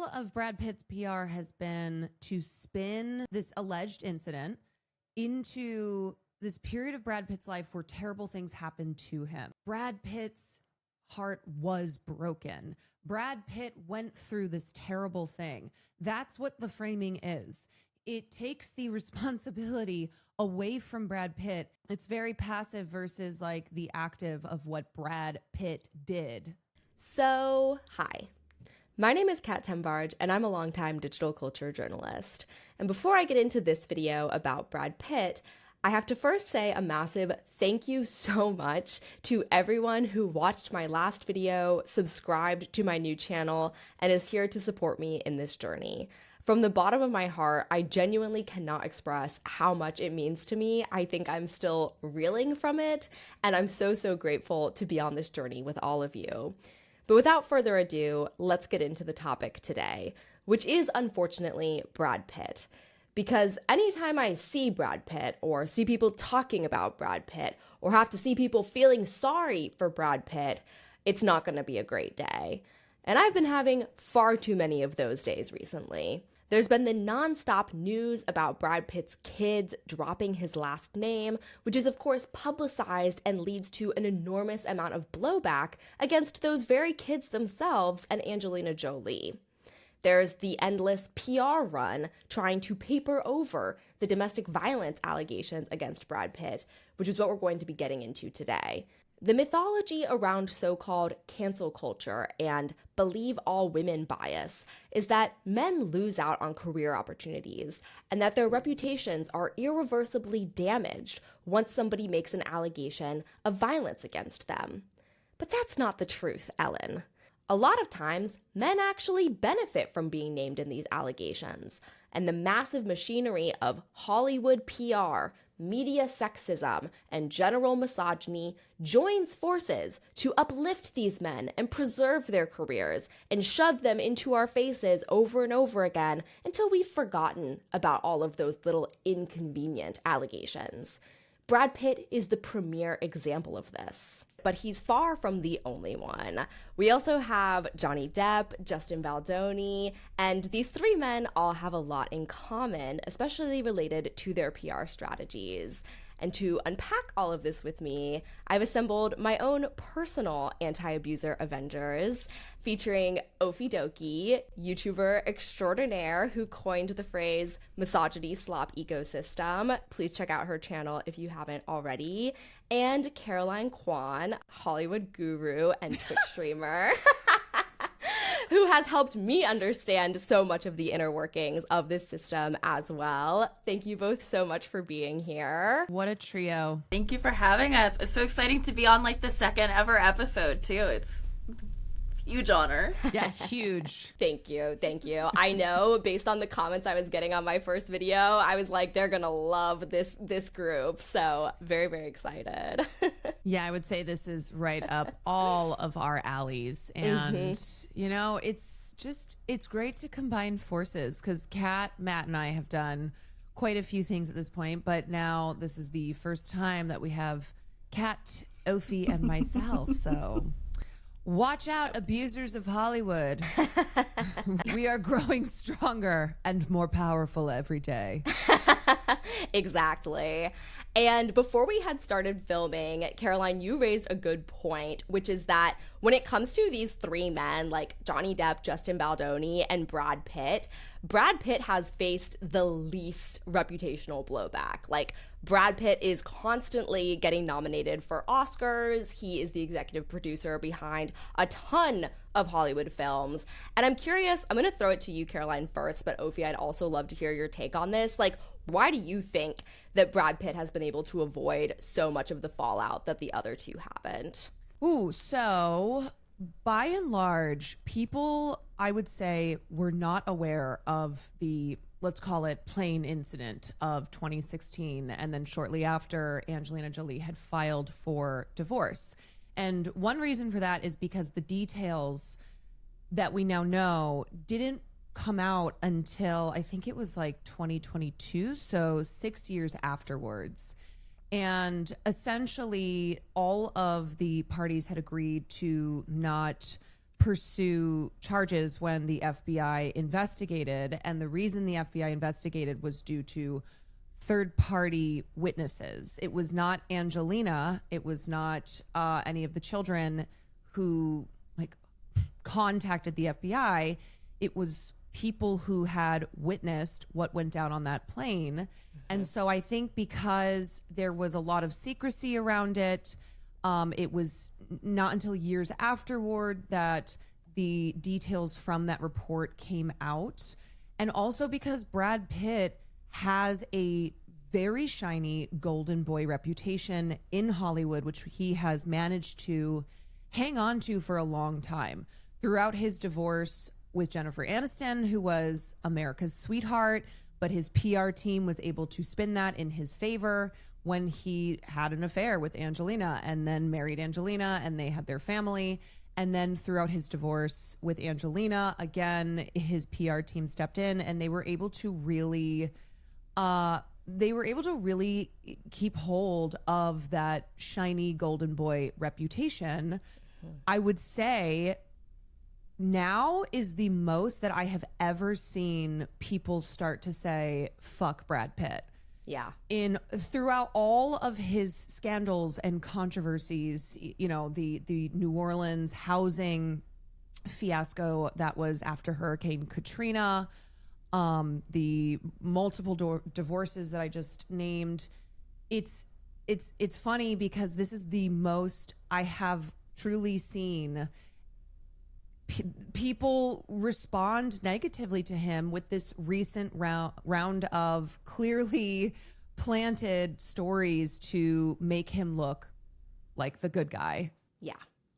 all of Brad Pitt's PR has been to spin this alleged incident into this period of Brad Pitt's life where terrible things happened to him. Brad Pitt's heart was broken. Brad Pitt went through this terrible thing. That's what the framing is. It takes the responsibility away from Brad Pitt. It's very passive versus like the active of what Brad Pitt did. So, hi. My name is Tenbarge, and I'm a longtime digital culture journalist. And before I get into this video about Brad Pitt, I have to first say a massive thank you so much to everyone who watched my last video, subscribed to my new channel, and is here to support me in this journey. From the bottom of my heart, I genuinely cannot express how much it means to me. I think I'm still reeling from it, and I'm so grateful to be on this journey with all of you. But without further ado, let's get into the topic today, which is unfortunately Brad Pitt. Because anytime I see Brad Pitt or see people talking about Brad Pitt or have to see people feeling sorry for Brad Pitt, it's not going to be a great day. And I've been having far too many of those days recently. There's been the nonstop news about Brad Pitt's kids dropping his last name, which is of course publicized and leads to an enormous amount of blowback against those very kids themselves and Angelina Jolie. There's the endless PR run trying to paper over the domestic violence allegations against Brad Pitt, which is what we're going to be getting into today. The mythology around so-called cancel culture and believe all women bias is that men lose out on career opportunities and that their reputations are irreversibly damaged once somebody makes an allegation of violence against them. But that's not the truth, Ellen. A lot of times, men actually benefit from being named in these allegations, and the massive machinery of Hollywood PR, media sexism, and general misogyny joins forces to uplift these men and preserve their careers and shove them into our faces over and over again until we've forgotten about all of those little inconvenient allegations. Brad Pitt is the premier example of this, but he's far from the only one. We also have Johnny Depp, Justin Baldoni, and these three men all have a lot in common, especially related to their PR strategies. And to unpack all of this with me, I've assembled my own personal anti-abuser Avengers, featuring Ophie Dokie, YouTuber extraordinaire who coined the phrase misogyny slop ecosystem. Please check out her channel if you haven't already. And Caroline Kwan, Hollywood guru and Twitch streamer. Who has helped me understand so much of the inner workings of this system as well. Thank you both so much for being here. What a trio. Thank you for having us. It's so exciting to be on like the second ever episode too. It's huge honor. Yeah, huge. Thank you. I know based on the comments I was getting on my first video, I was like, they're gonna love this group. So very excited. Yeah, I would say this is right up all of our alleys. And, you know, it's great to combine forces because Kat, Matt, and I have done quite a few things at this point. But now this is the first time that we have Kat, Ophie, and myself. So watch out, abusers of Hollywood. We are growing stronger and more powerful every day. Exactly. And before we had started filming, Caroline, you raised a good point, which is that when it comes to these three men, like Johnny Depp, Justin Baldoni, and Brad Pitt has faced the least reputational blowback. Like, Brad Pitt is constantly getting nominated for Oscars. He is the executive producer behind a ton of Hollywood films. And I'm curious, I'm going to throw it to you, Caroline, first, but Ophie, I'd also love to hear your take on this. Like, why do you think that Brad Pitt has been able to avoid so much of the fallout that the other two haven't? Ooh, so by and large, people, I would say, were not aware of the, let's call it, plane incident of 2016. And then shortly after, Angelina Jolie had filed for divorce. And one reason for that is because the details that we now know didn't come out until I think it was like 2022, so 6 years afterwards. And essentially all of the parties had agreed to not pursue charges when the FBI investigated. And the reason the FBI investigated was due to third-party witnesses. It was not Angelina. It was not any of the children who like contacted the FBI. It was people who had witnessed what went down on that plane. And so I think because there was a lot of secrecy around it, it was not until years afterward that the details from that report came out. And also because Brad Pitt has a very shiny golden boy reputation in Hollywood, which he has managed to hang on to for a long time. Throughout his divorce with Jennifer Aniston, who was America's sweetheart, but his PR team was able to spin that in his favor when he had an affair with Angelina and then married Angelina and they had their family. And then throughout his divorce with Angelina, again, his PR team stepped in and they were able to really keep hold of that shiny golden boy reputation. I would say now is the most that I have ever seen people start to say, fuck Brad Pitt. Yeah. Throughout all of his scandals and controversies, you know, the New Orleans housing fiasco that was after Hurricane Katrina, the multiple divorces that I just named, it's funny because this is the most I have truly seen people respond negatively to him with this recent round of clearly planted stories to make him look like the good guy.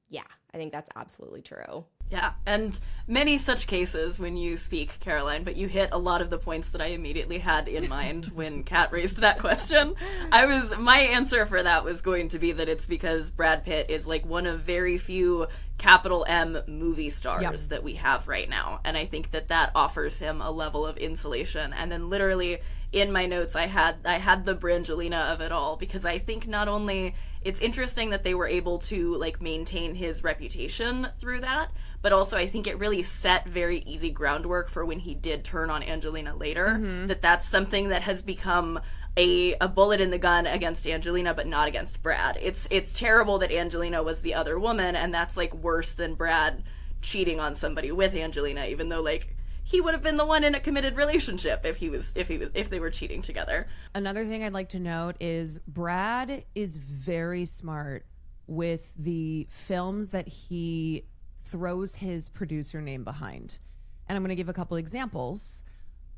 Yeah, I think that's absolutely true. Yeah, and many such cases when you speak, Caroline, but you hit a lot of the points that I immediately had in mind when Kat raised that question. My answer for that was going to be that it's because Brad Pitt is like one of very few capital M movie stars that we have right now. And I think that offers him a level of insulation. And then literally in my notes, I had the Brangelina of it all, because I think not only it's interesting that they were able to like maintain his reputation through that, but also I think it really set very easy groundwork for when he did turn on Angelina later, that's something that has become a bullet in the gun against Angelina, but not against Brad. It's terrible that Angelina was the other woman, and that's like worse than Brad cheating on somebody with Angelina, even though like he would have been the one in a committed relationship if they were cheating together. Another thing I'd like to note is Brad is very smart with the films that he throws his producer name behind. And I'm going to give a couple examples.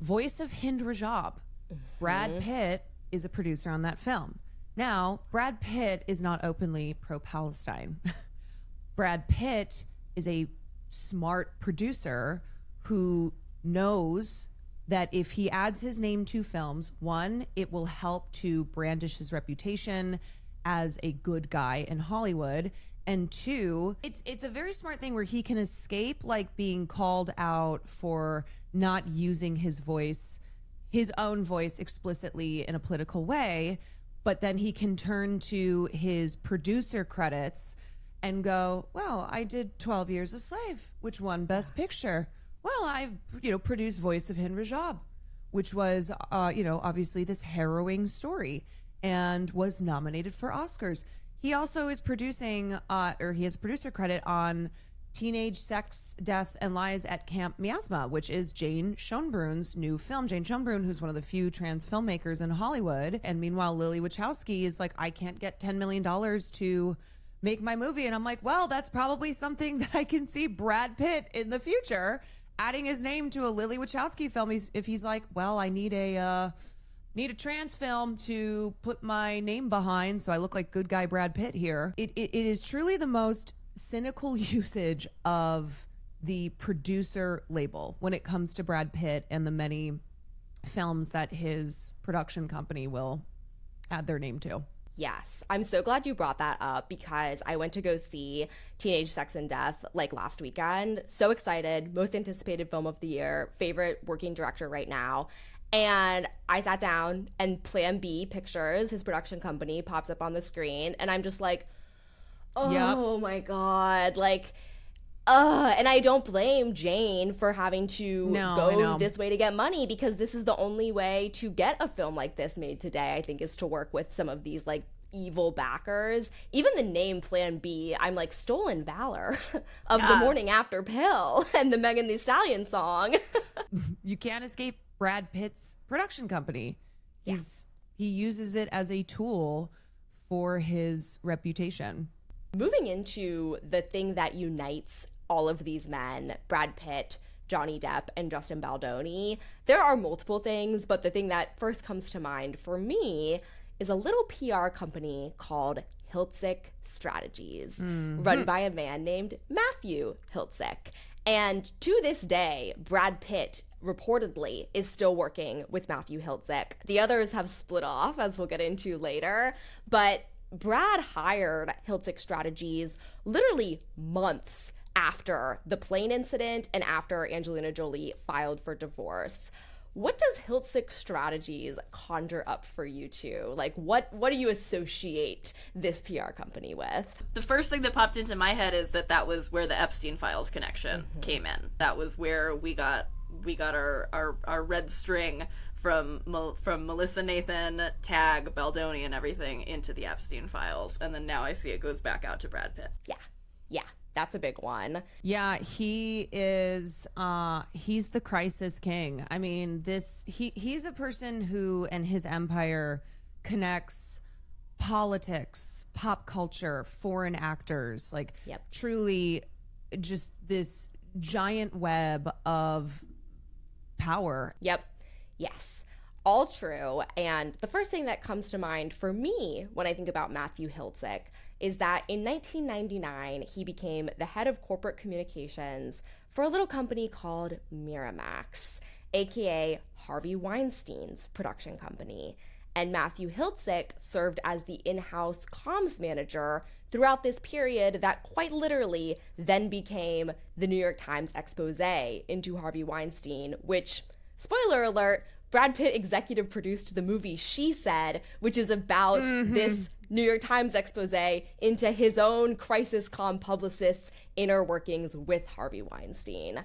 Voice of Hind Rajab. Brad Pitt is a producer on that film. Now, Brad Pitt is not openly pro-Palestine. Brad Pitt is a smart producer who knows that if he adds his name to films, one, it will help to brandish his reputation as a good guy in Hollywood. And two, it's a very smart thing where he can escape like being called out for not using his own voice explicitly in a political way, but then he can turn to his producer credits and go, well, I did 12 Years a Slave, which won Best Picture. Well, I produced Voice of Hind Rajab, which was obviously this harrowing story and was nominated for Oscars. He also is producing he has a producer credit on Teenage Sex, Death, and Lies at Camp Miasma, which is Jane Schoenbrun's new film. Jane Schoenbrun, who's one of the few trans filmmakers in Hollywood. And meanwhile, Lily Wachowski is like, I can't get $10 million to make my movie. And I'm like, well, that's probably something that I can see Brad Pitt in the future adding his name to a Lily Wachowski film. If he's like, well, I need a trans film to put my name behind so I look like good guy Brad Pitt here. It is truly the most cynical usage of the producer label when it comes to Brad Pitt and the many films that his production company will add their name to. Yes, I'm so glad you brought that up because I went to go see Teenage Sex and Death like last weekend. So excited, most anticipated film of the year, favorite working director right now. And I sat down and Plan B Pictures, his production company, pops up on the screen. And I'm just like, oh my God. Like, And I don't blame Jane for having to go this way to get money, because this is the only way to get a film like this made today, I think, is to work with some of these like evil backers. Even the name Plan B, I'm like, stolen valor of the morning after pill and the Megan Thee Stallion song. You can't escape Brad Pitt's production company. He uses it as a tool for his reputation. Moving into the thing that unites all of these men, Brad Pitt, Johnny Depp, and Justin Baldoni, there are multiple things, but the thing that first comes to mind for me is a little PR company called Hiltzik Strategies, run by a man named Matthew Hiltzik. And to this day, Brad Pitt reportedly is still working with Matthew Hiltzik. The others have split off, as we'll get into later, but Brad hired Hiltzik Strategies literally months after the plane incident and after Angelina Jolie filed for divorce. What does Hiltzik Strategies conjure up for you two? Like, what do you associate this PR company with? The first thing that popped into my head is that was where the Epstein Files connection came in. That was where we got our red string from Melissa Nathan, Tag, Baldoni, and everything into the Epstein Files. And then now I see it goes back out to Brad Pitt. Yeah, that's a big one. Yeah, he is, he's the crisis king. I mean, he's a person who, and his empire connects politics, pop culture, foreign actors, like truly just this giant web of power. Yep. Yes. All true. And the first thing that comes to mind for me when I think about Matthew Hiltzik is that in 1999, he became the head of corporate communications for a little company called Miramax, aka Harvey Weinstein's production company. And Matthew Hiltzik served as the in-house comms manager throughout this period that quite literally then became the New York Times expose into Harvey Weinstein, which, spoiler alert, Brad Pitt executive produced the movie She Said, which is about this New York Times expose into his own crisis comm publicist's inner workings with Harvey Weinstein.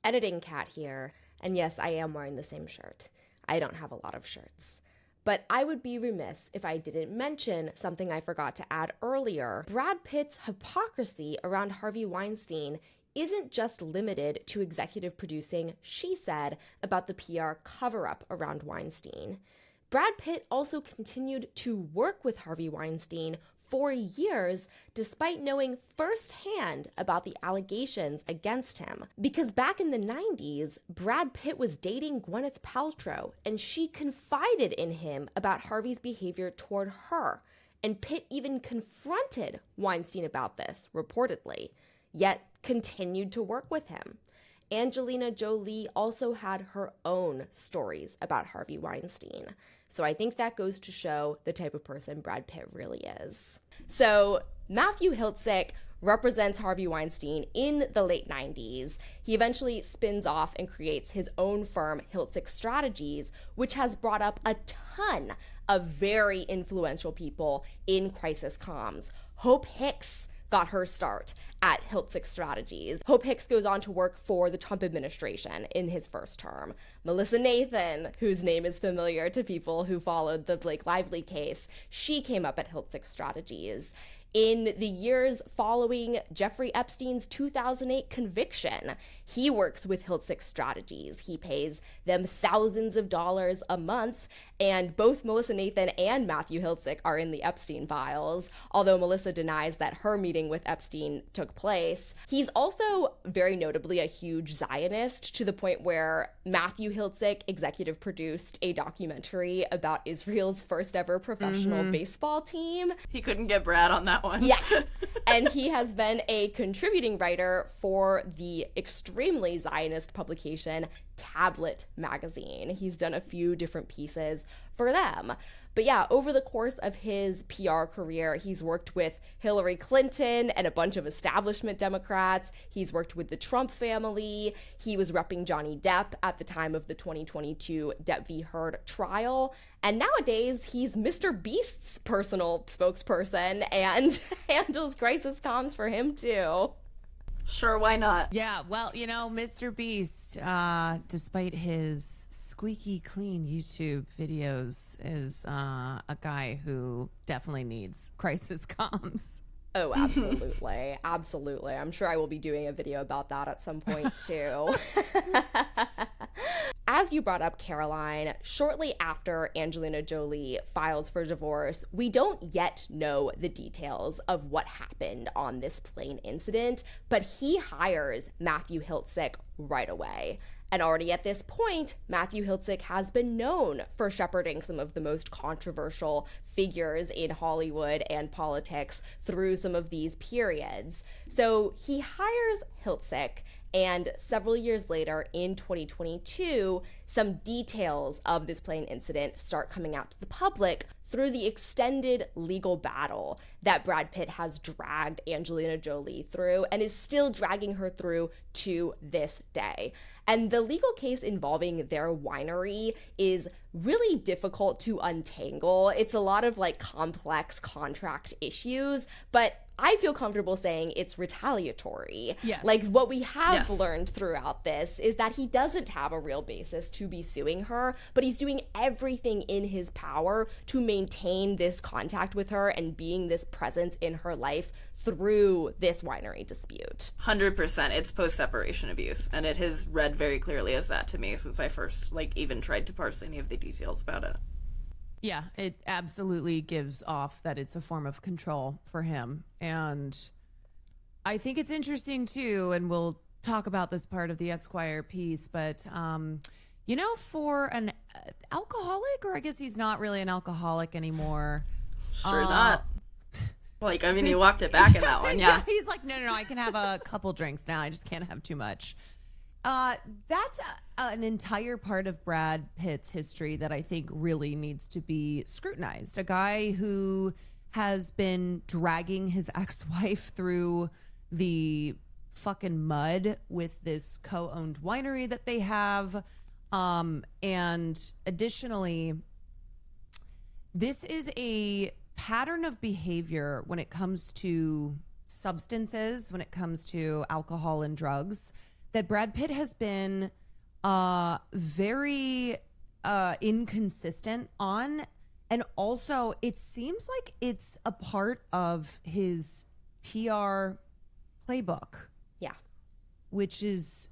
Editing Cat here, and yes, I am wearing the same shirt. I don't have a lot of shirts. But I would be remiss if I didn't mention something I forgot to add earlier. Brad Pitt's hypocrisy around Harvey Weinstein isn't just limited to executive producing She Said about the PR cover-up around Weinstein. Brad Pitt also continued to work with Harvey Weinstein for years, despite knowing firsthand about the allegations against him. Because back in the 90s, Brad Pitt was dating Gwyneth Paltrow, and she confided in him about Harvey's behavior toward her. And Pitt even confronted Weinstein about this, reportedly, yet continued to work with him. Angelina Jolie also had her own stories about Harvey Weinstein. So I think that goes to show the type of person Brad Pitt really is. So Matthew Hiltzik represents Harvey Weinstein in the late 90s. He eventually spins off and creates his own firm, Hiltzik Strategies, which has brought up a ton of very influential people in crisis comms. Hope Hicks got her start at Hiltzik Strategies. Hope Hicks goes on to work for the Trump administration in his first term. Melissa Nathan, whose name is familiar to people who followed the Blake Lively case, she came up at Hiltzik Strategies. In the years following Jeffrey Epstein's 2008 conviction, he works with Hiltzik Strategies. He pays them thousands of dollars a month, and both Melissa Nathan and Matthew Hiltzik are in the Epstein files, although Melissa denies that her meeting with Epstein took place. He's also very notably a huge Zionist, to the point where Matthew Hiltzik executive produced a documentary about Israel's first ever professional baseball team. He couldn't get Brad on that one. Yeah. And he has been a contributing writer for the extremely Zionist publication Tablet magazine. He's done a few different pieces for them. But yeah, over the course of his PR career, he's worked with Hillary Clinton and a bunch of establishment Democrats. He's worked with the Trump family. He was repping Johnny Depp at the time of the 2022 Depp v. Heard trial. And nowadays, he's Mr. Beast's personal spokesperson and handles crisis comms for him, too. Sure, why not? Yeah, well, Mr. Beast, despite his squeaky clean YouTube videos, is a guy who definitely needs crisis comms. Oh, absolutely. Absolutely. I'm sure I will be doing a video about that at some point too. As you brought up, Caroline, shortly after Angelina Jolie files for divorce, we don't yet know the details of what happened on this plane incident, but he hires Matthew Hiltzik right away. And already at this point, Matthew Hiltzik has been known for shepherding some of the most controversial figures in Hollywood and politics through some of these periods. So he hires Hiltzik, and several years later, in 2022, some details of this plane incident start coming out to the public through the extended legal battle that Brad Pitt has dragged Angelina Jolie through and is still dragging her through to this day. And the legal case involving their winery is really difficult to untangle. It's a lot of complex contract issues, but I feel comfortable saying it's retaliatory. Yes. What we have learned throughout this is that he doesn't have a real basis to be suing her, but he's doing everything in his power to maintain this contact with her and being this presence in her life through this winery dispute. 100%. It's post-separation abuse, and it has read very clearly as that to me since I first even tried to parse any of the details about it. Yeah, it absolutely gives off that it's a form of control for him. And I think it's interesting too, and we'll talk about this part of the Esquire piece, but for an alcoholic, or I guess he's not really an alcoholic anymore. Sure not. He walked it back in that one, yeah. He's like, no, I can have a couple drinks now. I just can't have too much. That's an entire part of Brad Pitt's history that I think really needs to be scrutinized. A guy who has been dragging his ex-wife through the fucking mud with this co-owned winery that they have. And additionally, this is a pattern of behavior when it comes to substances, when it comes to alcohol and drugs, that Brad Pitt has been very inconsistent on. And also, it seems like it's a part of his PR playbook. Yeah. Which is,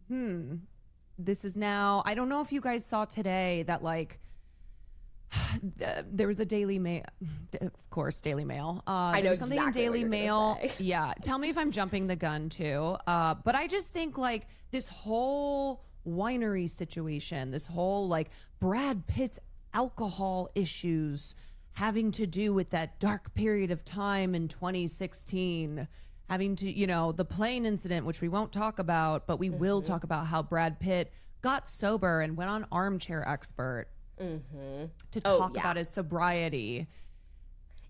this is now, I don't know if you guys saw today that there was a Daily Mail, of course, Daily Mail. I know something exactly in Daily Mail. Yeah, tell me if I'm jumping the gun too. But I just think this whole winery situation, this whole Brad Pitt's alcohol issues having to do with that dark period of time in 2016, having to, the plane incident, which we won't talk about, but we will talk about how Brad Pitt got sober and went on Armchair Expert. To talk about his sobriety.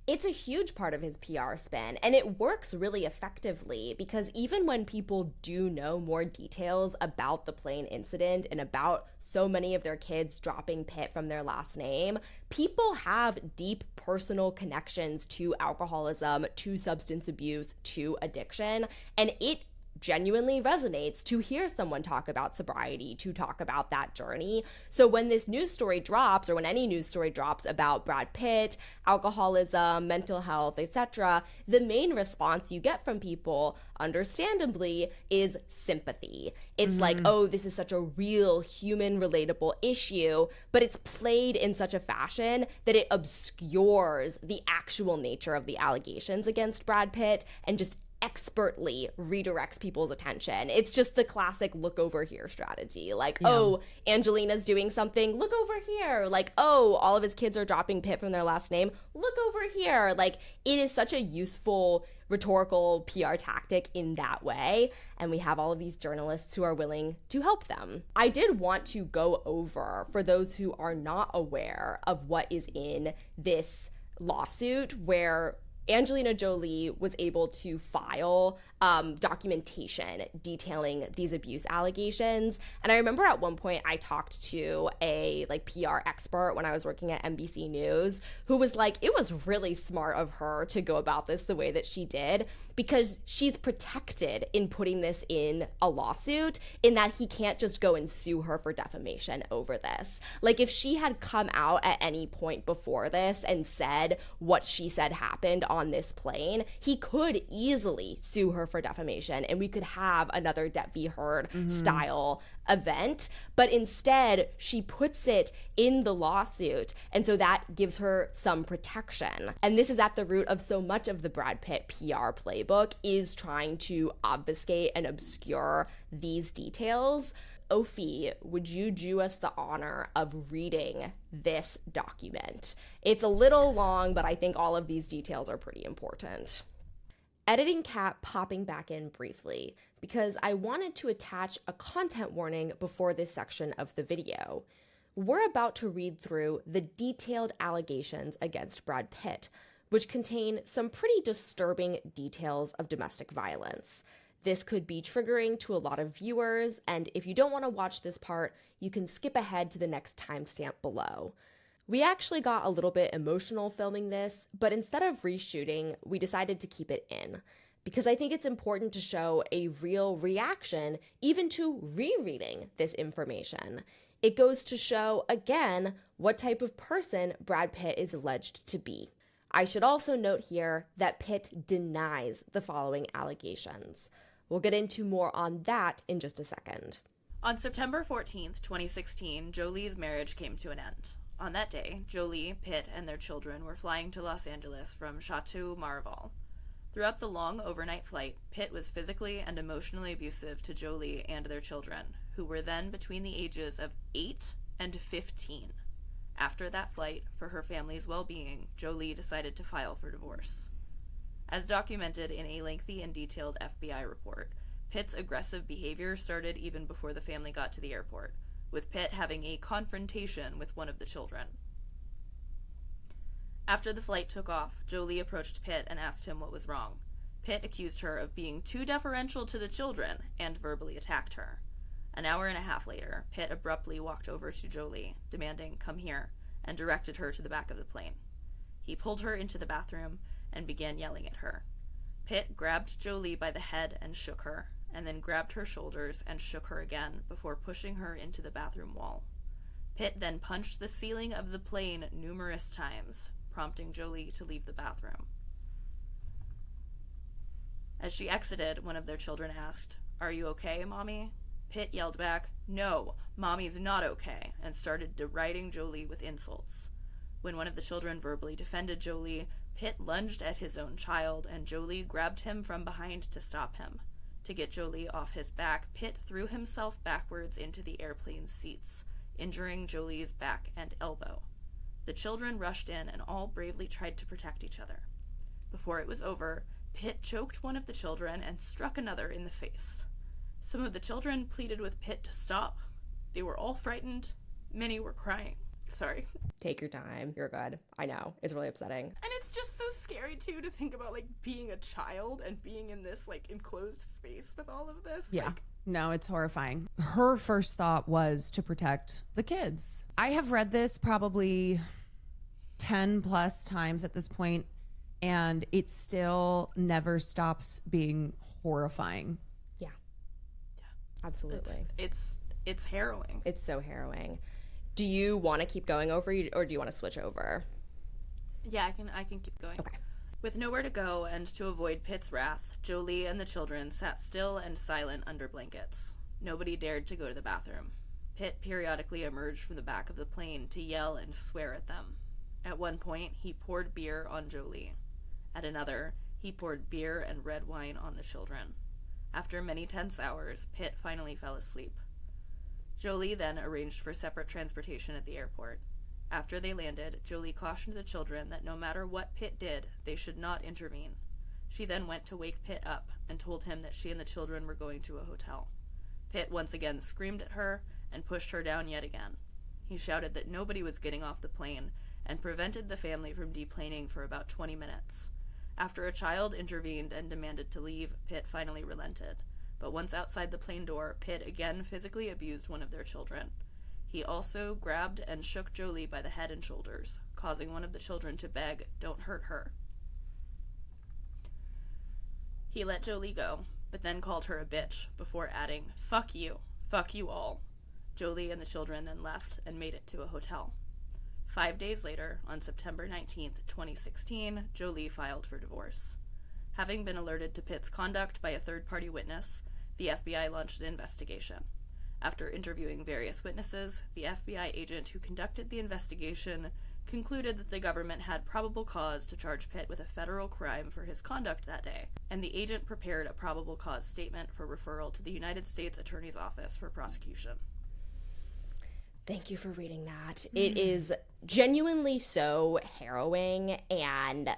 It's a huge part of his PR spin, and it works really effectively because even when people do know more details about the plane incident and about so many of their kids dropping Pitt from their last name, people have deep personal connections to alcoholism, to substance abuse, to addiction, and it genuinely resonates to hear someone talk about sobriety, to talk about that journey. So when this news story drops, or when any news story drops about Brad Pitt, alcoholism, mental health, etc., the main response you get from people, understandably, is sympathy. It's oh, this is such a real human relatable issue, but it's played in such a fashion that it obscures the actual nature of the allegations against Brad Pitt and just expertly redirects people's attention. It's just the classic look over here strategy. Oh, Angelina's doing something, look over here. Oh, all of his kids are dropping Pitt from their last name, look over here. It is such a useful rhetorical PR tactic in that way. And we have all of these journalists who are willing to help them. I did want to go over, for those who are not aware of what is in this lawsuit, where Angelina Jolie was able to file documentation detailing these abuse allegations. And I remember at one point I talked to a like PR expert when I was working at NBC News who was like, it was really smart of her to go about this the way that she did, because she's protected in putting this in a lawsuit, in that he can't just go and sue her for defamation over this. Like, if she had come out at any point before this and said what she said happened on this plane, he could easily sue her for defamation and we could have another Depp v. Heard style event. But instead, she puts it in the lawsuit, and so that gives her some protection. And this is at the root of so much of the Brad Pitt PR playbook, is trying to obfuscate and obscure these details. Ophie, would you do us the honor of reading this document? It's a little long, but I think all of these details are pretty important. Editing Cat popping back in briefly, because I wanted to attach a content warning before this section of the video. We're about to read through the detailed allegations against Brad Pitt, which contain some pretty disturbing details of domestic violence. This could be triggering to a lot of viewers, and if you don't want to watch this part, you can skip ahead to the next timestamp below. We actually got a little bit emotional filming this, but instead of reshooting, we decided to keep it in, because I think it's important to show a real reaction even to rereading this information. It goes to show, again, what type of person Brad Pitt is alleged to be. I should also note here that Pitt denies the following allegations. We'll get into more on that in just a second. On September 14th, 2016, Jolie's marriage came to an end. On that day, Jolie, Pitt, and their children were flying to Los Angeles from Chateau Marval. Throughout the long overnight flight, Pitt was physically and emotionally abusive to Jolie and their children, who were then between the ages of 8 and 15. After that flight, for her family's well-being, Jolie decided to file for divorce. As documented in a lengthy and detailed FBI report, Pitt's aggressive behavior started even before the family got to the airport, with Pitt having a confrontation with one of the children. After the flight took off, Jolie approached Pitt and asked him what was wrong. Pitt accused her of being too deferential to the children and verbally attacked her. An hour and a half later, Pitt abruptly walked over to Jolie, demanding, "Come here," and directed her to the back of the plane. He pulled her into the bathroom and began yelling at her. Pitt grabbed Jolie by the head and shook her, and then grabbed her shoulders and shook her again before pushing her into the bathroom wall. Pitt then punched the ceiling of the plane numerous times, prompting Jolie to leave the bathroom. As she exited, one of their children asked, "Are you okay, Mommy?" Pitt yelled back, "No, Mommy's not okay," and started deriding Jolie with insults. When one of the children verbally defended Jolie, Pitt lunged at his own child, and Jolie grabbed him from behind to stop him. To get Jolie off his back, Pitt threw himself backwards into the airplane's seats, injuring Jolie's back and elbow. The children rushed in and all bravely tried to protect each other. Before it was over, Pitt choked one of the children and struck another in the face. Some of the children pleaded with Pitt to stop. They were all frightened. Many were crying. Sorry. Take your time. You're good. I know. It's really upsetting. And it's just so scary, too, to think about, like, being a child and being in this, like, enclosed space with all of this. Yeah. Like, no, it's horrifying. Her first thought was to protect the kids. I have read this probably 10 plus times at this point, and it still never stops being horrifying. Yeah. Absolutely. It's harrowing. It's so harrowing. Do you want to keep going over, or do you want to switch over? Yeah, I can keep going. Okay. With nowhere to go and to avoid Pitt's wrath, Jolie and the children sat still and silent under blankets. Nobody dared to go to the bathroom. Pitt periodically emerged from the back of the plane to yell and swear at them. At one point, he poured beer on Jolie. At another, he poured beer and red wine on the children. After many tense hours, Pitt finally fell asleep. Jolie then arranged for separate transportation at the airport. After they landed, Jolie cautioned the children that no matter what Pitt did, they should not intervene. She then went to wake Pitt up and told him that she and the children were going to a hotel. Pitt once again screamed at her and pushed her down yet again. He shouted that nobody was getting off the plane and prevented the family from deplaning for about 20 minutes. After a child intervened and demanded to leave, Pitt finally relented. But once outside the plane door, Pitt again physically abused one of their children. He also grabbed and shook Jolie by the head and shoulders, causing one of the children to beg, "Don't hurt her." He let Jolie go, but then called her a bitch, before adding, fuck you all." Jolie and the children then left and made it to a hotel. 5 days later, on September 19th, 2016, Jolie filed for divorce. Having been alerted to Pitt's conduct by a third-party witness, the FBI launched an investigation. After interviewing various witnesses, the FBI agent who conducted the investigation concluded that the government had probable cause to charge Pitt with a federal crime for his conduct that day, and the agent prepared a probable cause statement for referral to the United States Attorney's Office for prosecution. Thank you for reading that. It is genuinely so harrowing, and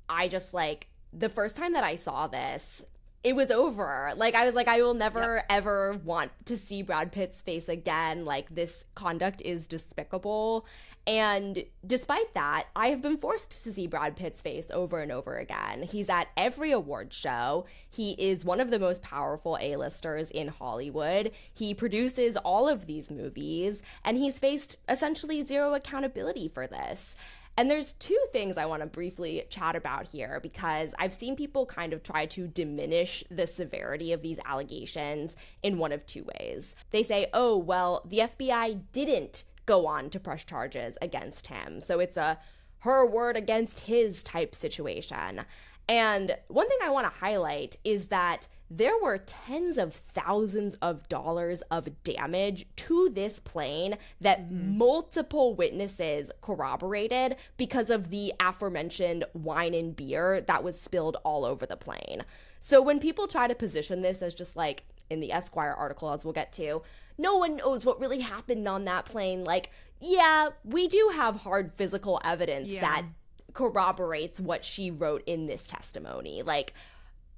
I just, like, the first time that I saw this, it was over. Like, I was like, I will never, ever want to see Brad Pitt's face again. Like, this conduct is despicable. And despite that, I have been forced to see Brad Pitt's face over and over again. He's at every award show. He is one of the most powerful A-listers in Hollywood. He produces all of these movies, and he's faced essentially zero accountability for this. And there's two things I want to briefly chat about here, because I've seen people kind of try to diminish the severity of these allegations in one of two ways. They say, oh, well, the FBI didn't go on to press charges against him, so it's a her word against his type situation. And one thing I want to highlight is that there were tens of thousands of dollars of damage to this plane that multiple witnesses corroborated because of the aforementioned wine and beer that was spilled all over the plane. So when people try to position this as just like in the Esquire article, as we'll get to, no one knows what really happened on that plane. Like, yeah, we do have hard physical evidence that corroborates what she wrote in this testimony. Like,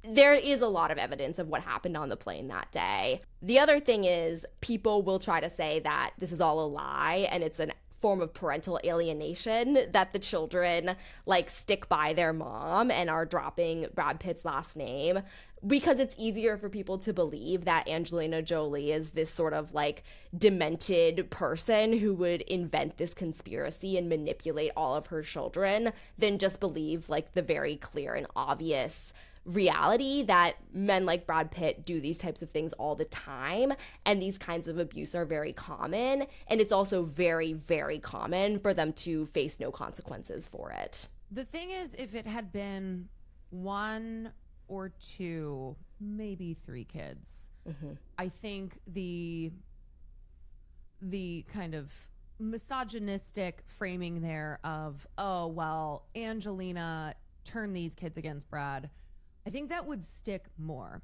there is a lot of evidence of what happened on the plane that day. The other thing is, people will try to say that this is all a lie and it's a form of parental alienation, that the children like stick by their mom and are dropping Brad Pitt's last name because it's easier for people to believe that Angelina Jolie is this sort of like demented person who would invent this conspiracy and manipulate all of her children than just believe like the very clear and obvious reality that men like Brad Pitt do these types of things all the time, and these kinds of abuse are very common, and it's also very, very common for them to face no consequences for it. The thing is, if it had been one or two, maybe three kids, I think the kind of misogynistic framing there of, oh, well, Angelina turned these kids against Brad, I think that would stick more.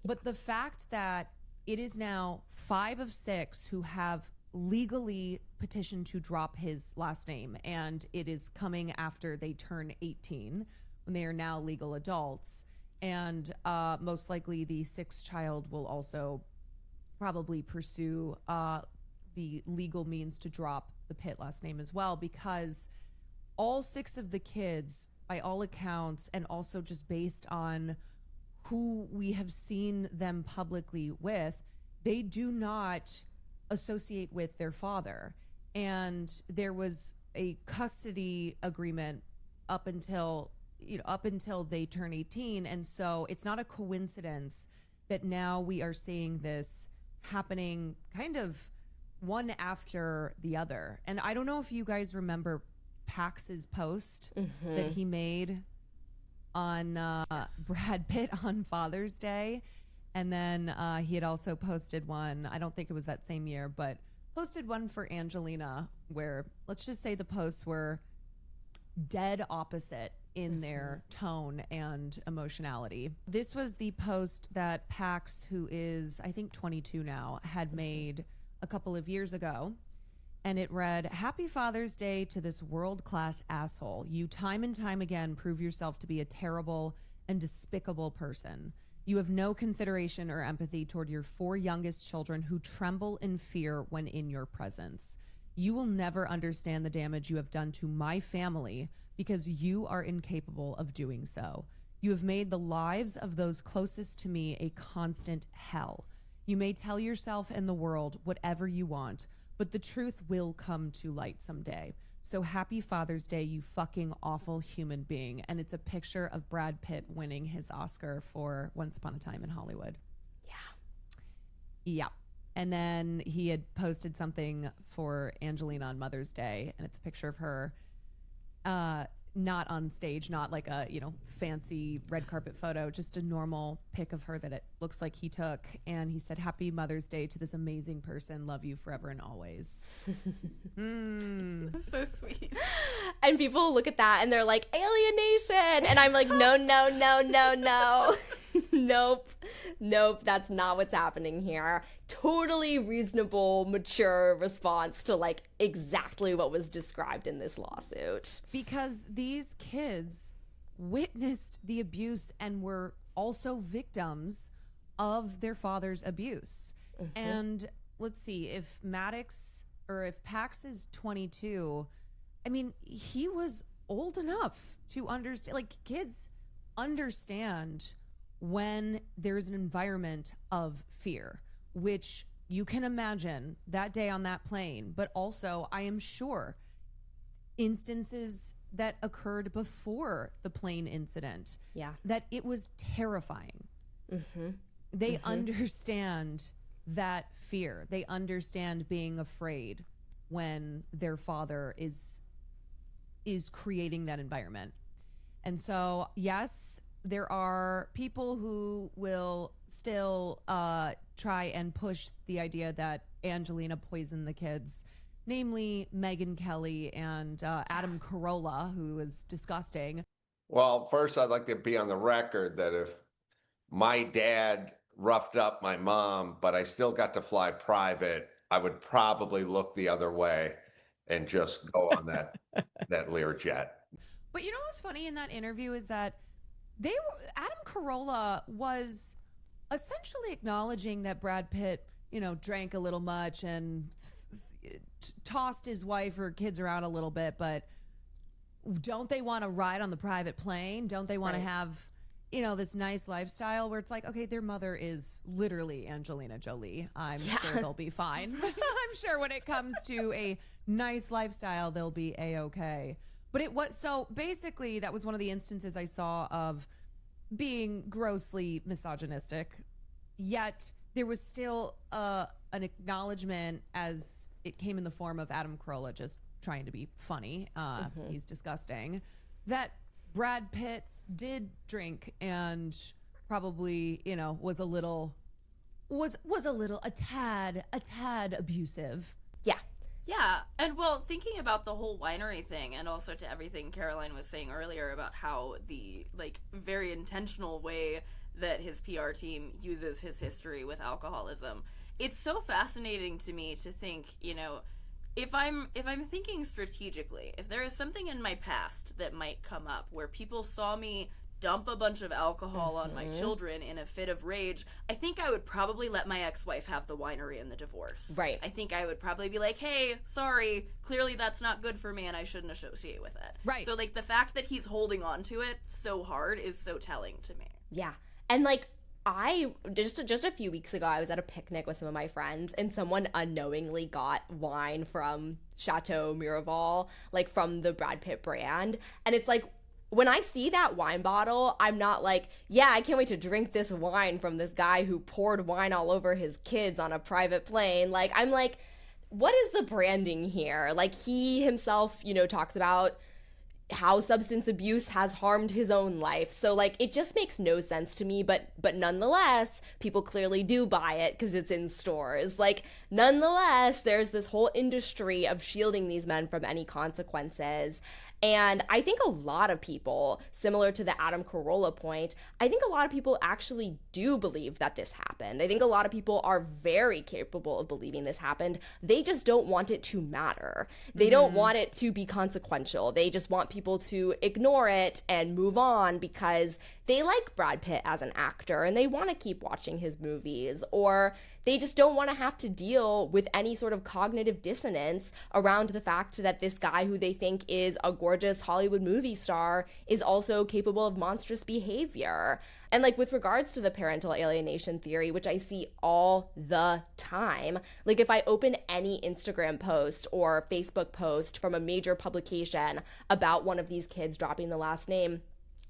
But the fact that it is now 5 of 6 who have legally petitioned to drop his last name, and it is coming after they turn 18 when they are now legal adults, and most likely the 6th child will also probably pursue the legal means to drop the Pitt last name as well, because all 6 of the kids, by all accounts, and also just based on who we have seen them publicly with, they do not associate with their father. And there was a custody agreement up until they turn 18. And so it's not a coincidence that now we are seeing this happening kind of one after the other. And I don't know if you guys remember Pax's post that he made on Brad Pitt on Father's Day. And then he had also posted one, I don't think it was that same year, but posted one for Angelina where, let's just say, the posts were dead opposite in their tone and emotionality. This was the post that Pax, who is, I think, 22 now, had made a couple of years ago. And it read, "Happy Father's Day to this world-class asshole. You time and time again prove yourself to be a terrible and despicable person. You have no consideration or empathy toward your 4 youngest children who tremble in fear when in your presence. You will never understand the damage you have done to my family because you are incapable of doing so. You have made the lives of those closest to me a constant hell. You may tell yourself and the world whatever you want, but the truth will come to light someday. So happy Father's Day, you fucking awful human being. And it's a picture of Brad Pitt winning his Oscar for Once Upon a Time in Hollywood. Yeah. And then he had posted something for Angelina on Mother's Day, and it's a picture of her not on stage, not like a, fancy red carpet photo, just a normal pic of her that it looks like he took. And he said, happy Mother's Day to this amazing person. Love you forever and always. That's so sweet. And people look at that and they're like, alienation. And I'm like, no, no, no, no, no. Nope, that's not what's happening here. Totally reasonable, mature response to like exactly what was described in this lawsuit. Because these kids witnessed the abuse and were also victims of their father's abuse. And let's see, if Pax is 22, I mean, he was old enough to understand, like kids understand when there's an environment of fear, which you can imagine that day on that plane, but also I am sure instances that occurred before the plane incident, that it was terrifying. They understand that fear. They understand being afraid when their father is creating that environment. And so, yes, there are people who will still try and push the idea that Angelina poisoned the kids, namely Megyn Kelly and Adam Carolla, who is disgusting. Well, first, I'd like to be on the record that if my dad roughed up my mom, but I still got to fly private, I would probably look the other way and just go on that Learjet. But you know what's funny in that interview is that Adam Carolla was essentially acknowledging that Brad Pitt, drank a little much and tossed his wife or kids around a little bit, but don't they want to ride on the private plane? Don't they want to have, this nice lifestyle where it's like, okay, their mother is literally Angelina Jolie. I'm sure they'll be fine. I'm sure when it comes to a nice lifestyle, they'll be A-okay. But it was, so basically that was one of the instances I saw of being grossly misogynistic, yet there was still an acknowledgement as it came in the form of Adam Carolla just trying to be funny. He's disgusting. That Brad Pitt did drink and probably, was a tad abusive. Yeah, and well, thinking about the whole winery thing and also to everything Caroline was saying earlier about how the, very intentional way that his PR team uses his history with alcoholism, it's so fascinating to me to think, if I'm thinking strategically, if there is something in my past that might come up where people saw me dump a bunch of alcohol on my children in a fit of rage, I think I would probably let my ex-wife have the winery and the divorce. Right. I think I would probably be like, hey, sorry, clearly that's not good for me and I shouldn't associate with it. Right. So, the fact that he's holding on to it so hard is so telling to me. Yeah. And, I just a few weeks ago, I was at a picnic with some of my friends and someone unknowingly got wine from Chateau Miraval, from the Brad Pitt brand. And it's when I see that wine bottle, I'm not like, yeah, I can't wait to drink this wine from this guy who poured wine all over his kids on a private plane. I'm like, what is the branding here? He himself, talks about how substance abuse has harmed his own life. So it just makes no sense to me, but nonetheless, people clearly do buy it because it's in stores. Nonetheless, there's this whole industry of shielding these men from any consequences. And I think a lot of people, similar to the Adam Carolla point, I think a lot of people actually do believe that this happened. I think a lot of people are very capable of believing this happened. They just don't want it to matter. They don't want it to be consequential. They just want people to ignore it and move on because they like Brad Pitt as an actor and they want to keep watching his movies, or they just don't want to have to deal with any sort of cognitive dissonance around the fact that this guy who they think is a gorgeous Hollywood movie star is also capable of monstrous behavior. And like with regards to the parental alienation theory, which I see all the time, like if I open any Instagram post or Facebook post from a major publication about one of these kids dropping the last name,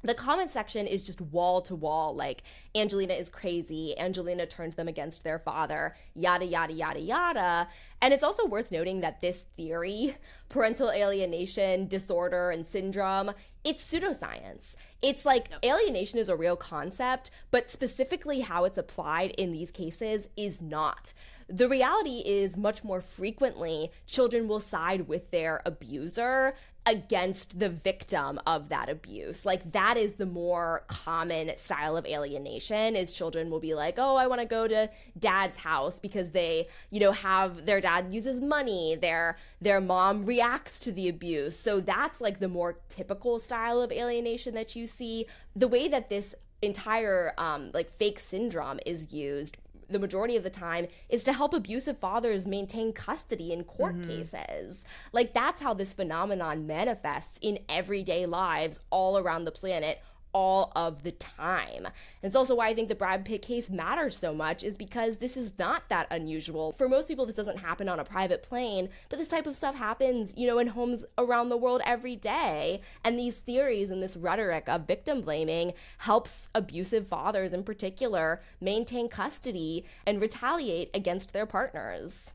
the comment section is just wall to wall, like Angelina is crazy, Angelina turned them against their father, yada, yada, yada, yada. And it's also worth noting that this theory, parental alienation disorder and syndrome, it's pseudoscience. It's like alienation is a real concept, but specifically how it's applied in these cases is not. The reality is much more frequently children will side with their abuser against the victim of that abuse. Like that is the more common style of alienation, is children will be like, oh, I want to go to dad's house because they, you know, have their dad uses money, their mom reacts to the abuse. So that's like the more typical style of alienation that you see. The way that this entire like fake syndrome is used the majority of the time is to help abusive fathers maintain custody in court cases. Like that's how this phenomenon manifests in everyday lives all around the planet all of the time. And it's also why I think the Brad Pitt case matters so much, is because this is not that unusual. For most people, this doesn't happen on a private plane, but this type of stuff happens, you know, in homes around the world every day. And these theories and this rhetoric of victim blaming helps abusive fathers in particular maintain custody and retaliate against their partners.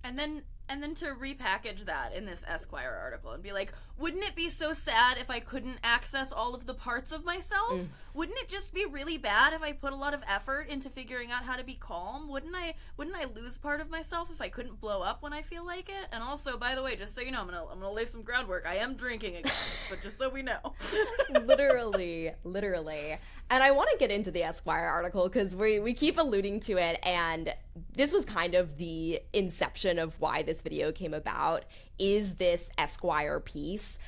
And then to repackage that in this Esquire article and be like, wouldn't it be so sad if I couldn't access all of the parts of myself? Wouldn't it just be really bad if I put a lot of effort into figuring out how to be calm? Wouldn't I lose part of myself if I couldn't blow up when I feel like it? And also, by the way, just so you know, I'm gonna lay some groundwork. I am drinking again, but just so we know. Literally. And I want to get into the Esquire article because we keep alluding to it, and this was kind of the inception of why this video came about, is this Esquire piece.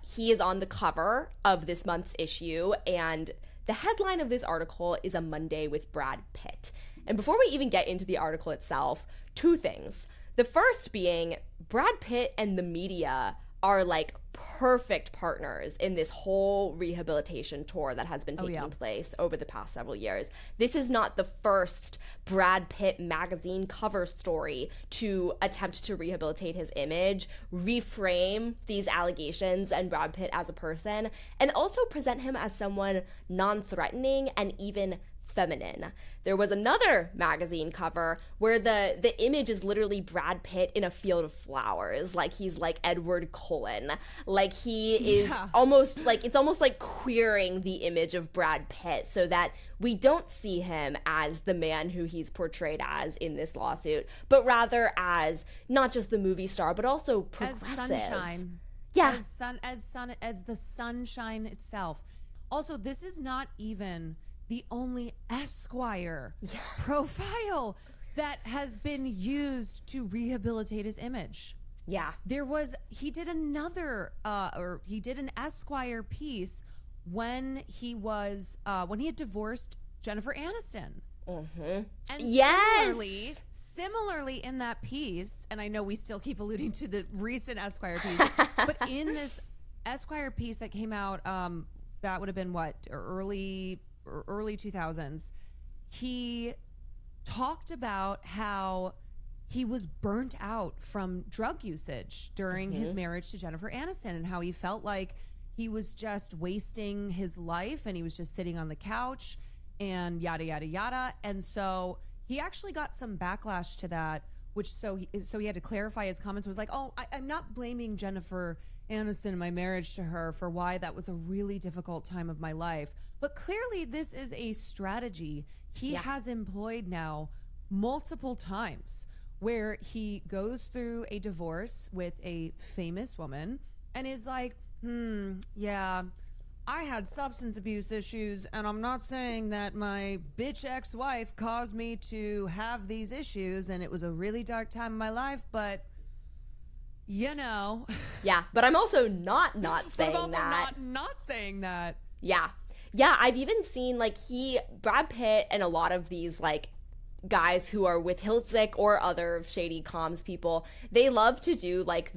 He is on the cover of this month's issue, and the headline of this article is A Monday with Brad Pitt. And before we even get into the article itself, two things. The first being, Brad Pitt and the media are like perfect partners in this whole rehabilitation tour that has been taking place over the past several years. This is not the first Brad Pitt magazine cover story to attempt to rehabilitate his image, reframe these allegations and Brad Pitt as a person, and also present him as someone non-threatening and even feminine. There was another magazine cover where the image is literally Brad Pitt in a field of flowers, like he's like Edward Cullen, like he is almost like, it's almost like queering the image of Brad Pitt so that we don't see him as the man who he's portrayed as in this lawsuit, but rather as not just the movie star, but also progressive. As sunshine. Yeah. As the sunshine itself. Also, this is not even the only Esquire profile that has been used to rehabilitate his image. Yeah. He did an Esquire piece when he had divorced Jennifer Aniston. And similarly in that piece, and I know we still keep alluding to the recent Esquire piece, but in this Esquire piece that came out, that would have been early 2000s, he talked about how he was burnt out from drug usage during his marriage to Jennifer Aniston, and how he felt like he was just wasting his life and he was just sitting on the couch and yada yada yada. And so he actually got some backlash to that, so he had to clarify his comments. It was like, oh, I'm not blaming Jennifer Aniston and my marriage to her for why that was a really difficult time of my life. But clearly this is a strategy he has employed now multiple times, where he goes through a divorce with a famous woman and is like, I had substance abuse issues, and I'm not saying that my bitch ex-wife caused me to have these issues, and it was a really dark time in my life, but you know. Yeah, but I'm also not saying but I'm also that. not saying that. Yeah. Yeah, I've even seen Brad Pitt and a lot of these like guys who are with Hiltzik or other shady comms people, they love to do like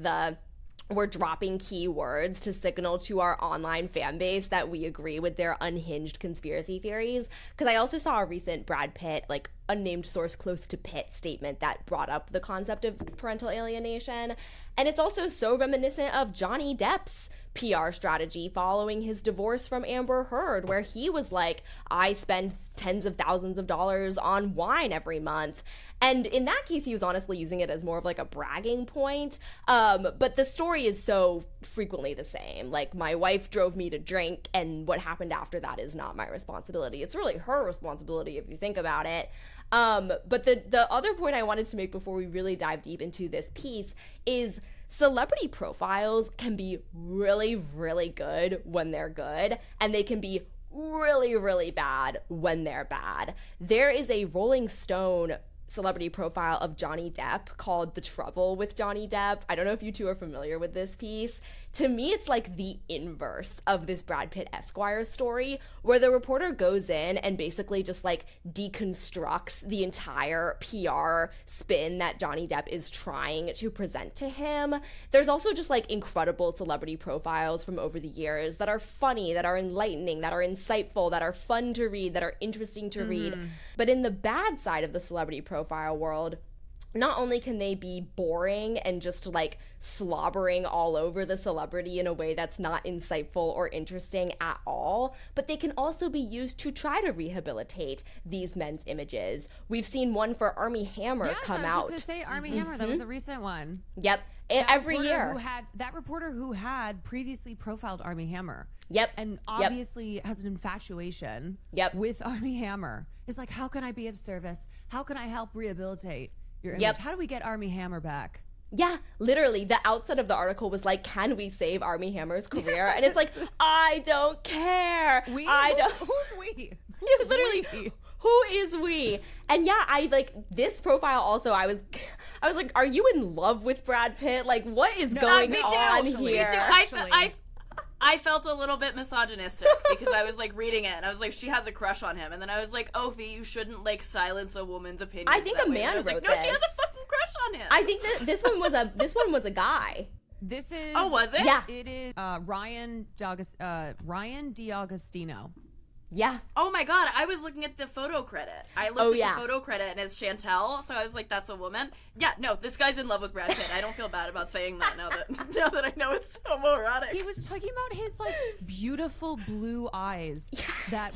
we're dropping keywords to signal to our online fan base that we agree with their unhinged conspiracy theories. Because I also saw a recent Brad Pitt, like unnamed source close to Pitt statement that brought up the concept of parental alienation. And it's also so reminiscent of Johnny Depp's PR strategy following his divorce from Amber Heard, where he was like, I spend tens of thousands of dollars on wine every month. And in that case, he was honestly using it as more of like a bragging point. But the story is so frequently the same. Like, my wife drove me to drink, and what happened after that is not my responsibility. It's really her responsibility if you think about it. But the other point I wanted to make before we really dive deep into this piece is celebrity profiles can be really, really good when they're good, and they can be really, really bad when they're bad. There is a Rolling Stone celebrity profile of Johnny Depp called The Trouble with Johnny Depp. I don't know if you two are familiar with this piece. To me, it's like the inverse of this Brad Pitt Esquire story, where the reporter goes in and basically just like deconstructs the entire PR spin that Johnny Depp is trying to present to him. There's also just like incredible celebrity profiles from over the years that are funny, that are enlightening, that are insightful, that are fun to read, that are interesting to read. But in the bad side of the celebrity profile world, not only can they be boring and just like slobbering all over the celebrity in a way that's not insightful or interesting at all, but they can also be used to try to rehabilitate these men's images. We've seen one for Armie Hammer come out. I was just going to say Armie Hammer. That was a recent one. Yep. Every year. That reporter who had previously profiled Armie Hammer. Yep. And obviously has an infatuation with Armie Hammer. Is like, how can I be of service? How can I help rehabilitate your image? How do we get Armie Hammer back? Yeah, literally, the outset of the article was like, can we save Armie Hammer's career? And it's like, I don't care. Who's we? Yeah, literally, we? Who is we? And yeah, I like this profile also, I was like, are you in love with Brad Pitt? Like, what is going on here? I felt a little bit misogynistic because I was like reading it and I was like, she has a crush on him, and then I was like, Ophie, you shouldn't like silence a woman's opinion. I think a man wrote this. No, she has a fucking crush on him. I think that this one was a guy. This is was it? Yeah, it is Ryan D'Agostino. Yeah. Oh my god, I was looking at the photo credit. I looked at the photo credit and it's Chantel, so I was like, that's a woman. Yeah, no, this guy's in love with Brad Pitt. I don't feel bad about saying that now that I know it's homoerotic. He was talking about his like beautiful blue eyes that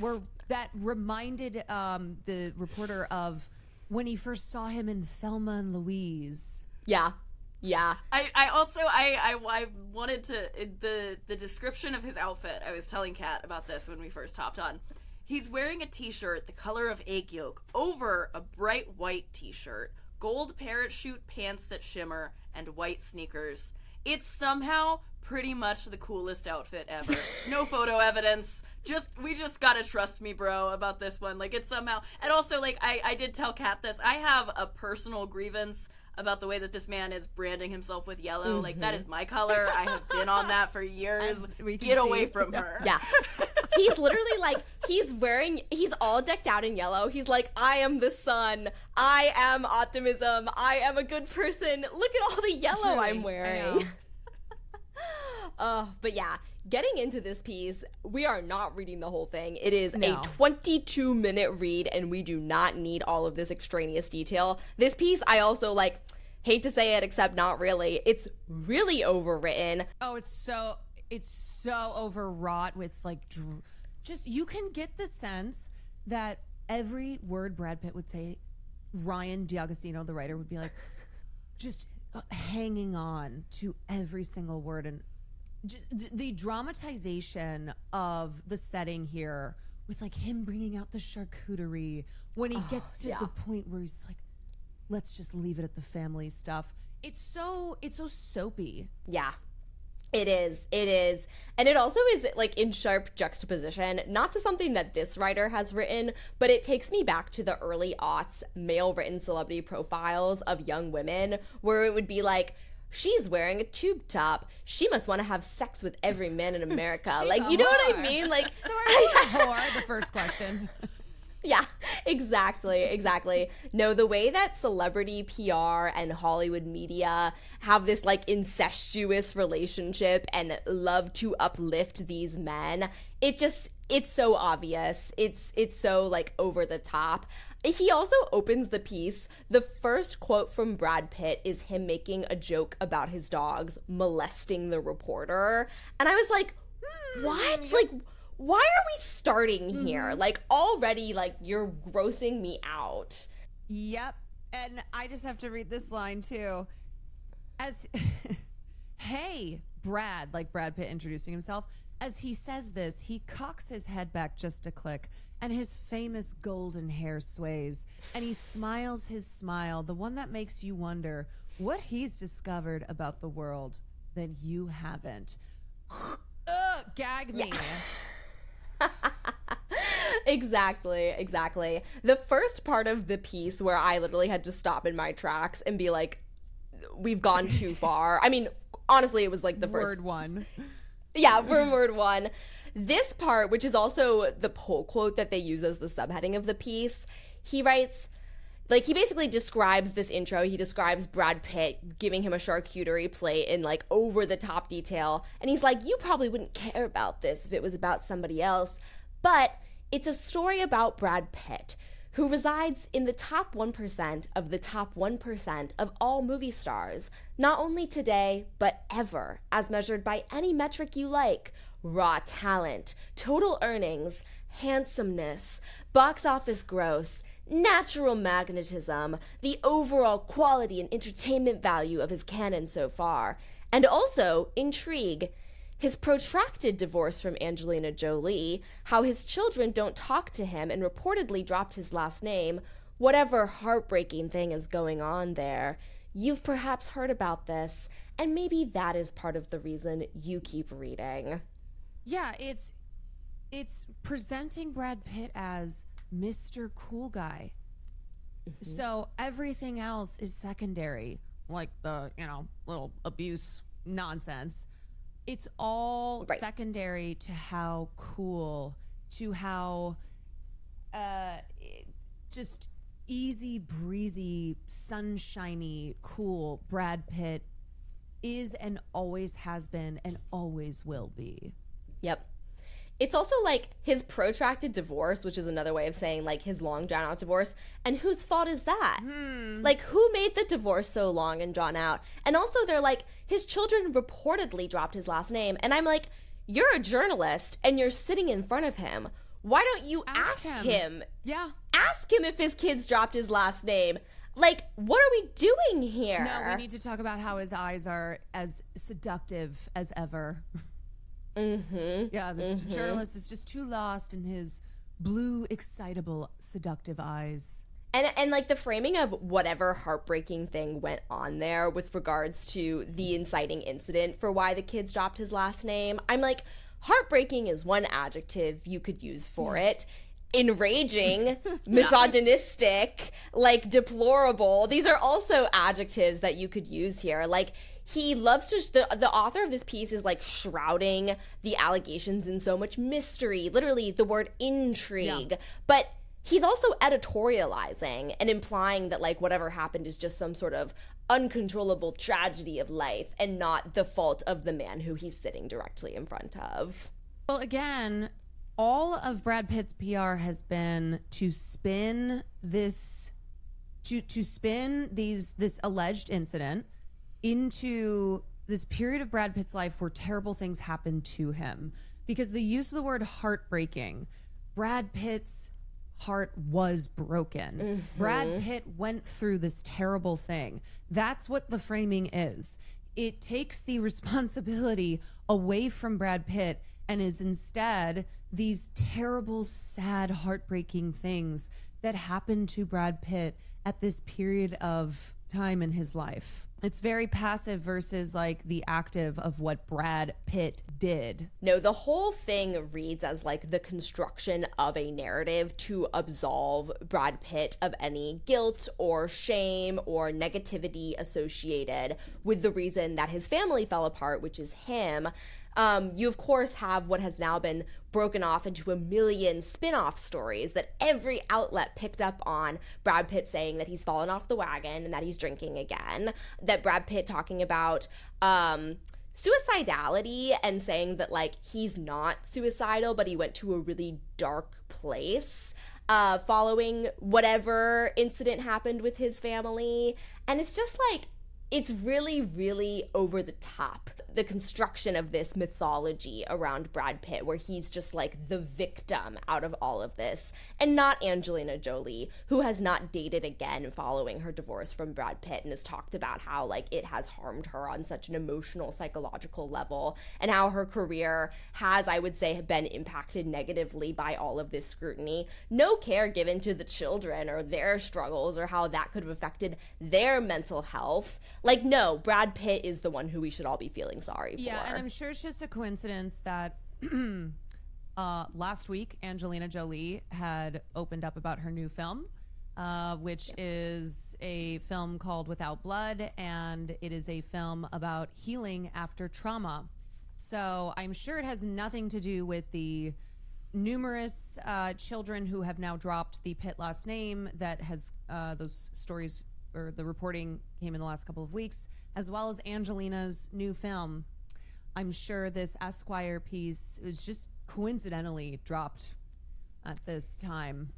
reminded the reporter of when he first saw him in Thelma and Louise. Yeah. Yeah. I wanted to, the description of his outfit, I was telling Kat about this when we first hopped on. He's wearing a t-shirt the color of egg yolk over a bright white t-shirt, gold parachute pants that shimmer, and white sneakers. It's somehow pretty much the coolest outfit ever. No photo evidence. We just gotta trust me, bro, about this one. Like, it's somehow, and also, like, I did tell Kat this, I have a personal grievance about the way that this man is branding himself with yellow. Like, that is my color. I have been on that for years. Get away from her. Yeah. He's literally like, he's all decked out in yellow. He's like, I am the sun. I am optimism. I am a good person. Look at all the yellow I'm wearing. But yeah, getting into this piece, we are not reading the whole thing. It is a 22-minute read, and we do not need all of this extraneous detail. This piece, I also like, hate to say it, except not really. It's really overwritten. Oh, it's so overwrought with like, just, you can get the sense that every word Brad Pitt would say, Ryan D'Agostino, the writer, would be like, just hanging on to every single word. And just the dramatization of the setting here with like him bringing out the charcuterie when he gets to the point where he's like, let's just leave it at the family stuff. It's so soapy. Yeah, it is. And it also is like in sharp juxtaposition, not to something that this writer has written, but it takes me back to the early aughts male written celebrity profiles of young women, where it would be like, she's wearing a tube top. She must want to have sex with every man in America. Like, you know what I mean? Like, so are you a whore? The first question. Yeah, exactly. No, the way that celebrity PR and Hollywood media have this like incestuous relationship and love to uplift these men, it's so obvious. It's so like over the top. He also opens the piece. The first quote from Brad Pitt is him making a joke about his dogs molesting the reporter. And I was like, what? Like, why are we starting here? Like, already, like, you're grossing me out. Yep. And I just have to read this line too. As, hey, Brad, like Brad Pitt introducing himself. As he says this, he cocks his head back just a click, and his famous golden hair sways, and he smiles his smile, the one that makes you wonder what he's discovered about the world that you haven't. Gag me. Yeah. Exactly. The first part of the piece where I literally had to stop in my tracks and be like, we've gone too far. I mean, honestly, it was like the first. Word one. Yeah, from word one. This part, which is also the poll quote that they use as the subheading of the piece, he writes, like, he basically describes this intro. He describes Brad Pitt giving him a charcuterie plate in, like, over-the-top detail. And he's like, you probably wouldn't care about this if it was about somebody else. But it's a story about Brad Pitt, who resides in the top 1% of the top 1% of all movie stars, not only today, but ever, as measured by any metric you like. Raw talent, total earnings, handsomeness, box office gross, natural magnetism, the overall quality and entertainment value of his canon so far, and also intrigue. His protracted divorce from Angelina Jolie, how his children don't talk to him and reportedly dropped his last name, whatever heartbreaking thing is going on there. You've perhaps heard about this, and maybe that is part of the reason you keep reading. Yeah, it's presenting Brad Pitt as Mr. Cool Guy. So everything else is secondary, like the, little abuse nonsense. It's all secondary to how cool, to how just easy breezy, sunshiny, cool Brad Pitt is and always has been and always will be. Yep. It's also like his protracted divorce, which is another way of saying like his long drawn out divorce. And whose fault is that? Like, who made the divorce so long and drawn out? And also they're like, his children reportedly dropped his last name. And I'm like, you're a journalist and you're sitting in front of him. Why don't you ask him? Yeah. Ask him if his kids dropped his last name. Like, what are we doing here? No, we need to talk about how his eyes are as seductive as ever. Yeah, this journalist is just too lost in his blue, excitable, seductive eyes. And like the framing of whatever heartbreaking thing went on there with regards to the inciting incident for why the kids dropped his last name, I'm like, heartbreaking is one adjective you could use for it. Enraging, misogynistic, like deplorable. These are also adjectives that you could use here. Like, he loves to, the author of this piece is like shrouding the allegations in so much mystery, literally the word intrigue. But he's also editorializing and implying that like whatever happened is just some sort of uncontrollable tragedy of life and not the fault of the man who he's sitting directly in front of. Well, again, all of Brad Pitt's PR has been to spin this, to spin this alleged incident into this period of Brad Pitt's life where terrible things happened to him. Because the use of the word heartbreaking, Brad Pitt's heart was broken. Brad Pitt went through this terrible thing. That's what the framing is. It takes the responsibility away from Brad Pitt and is instead these terrible, sad, heartbreaking things that happened to Brad Pitt at this period of time in his life. It's very passive versus like the active of what Brad Pitt did. No, the whole thing reads as like the construction of a narrative to absolve Brad Pitt of any guilt or shame or negativity associated with the reason that his family fell apart, which is him. You, of course, have what has now been broken off into a million spin-off stories that every outlet picked up on. Brad Pitt saying that he's fallen off the wagon and that he's drinking again. That Brad Pitt talking about suicidality and saying that, like, he's not suicidal, but he went to a really dark place following whatever incident happened with his family. And it's just like, it's really, really over the top, the construction of this mythology around Brad Pitt, where he's just like the victim out of all of this, and not Angelina Jolie, who has not dated again following her divorce from Brad Pitt and has talked about how, like, it has harmed her on such an emotional, psychological level, and how her career has, I would say, been impacted negatively by all of this scrutiny. No care given to the children or their struggles or how that could have affected their mental health. Like, no, Brad Pitt is the one who we should all be feeling sorry for. Yeah, and I'm sure it's just a coincidence that last week Angelina Jolie had opened up about her new film, which is a film called Without Blood, and it is a film about healing after trauma. So I'm sure it has nothing to do with the numerous children who have now dropped the Pitt last name that has those stories, or the reporting came in the last couple of weeks, as well as Angelina's new film. I'm sure this Esquire piece is just coincidentally dropped at this time.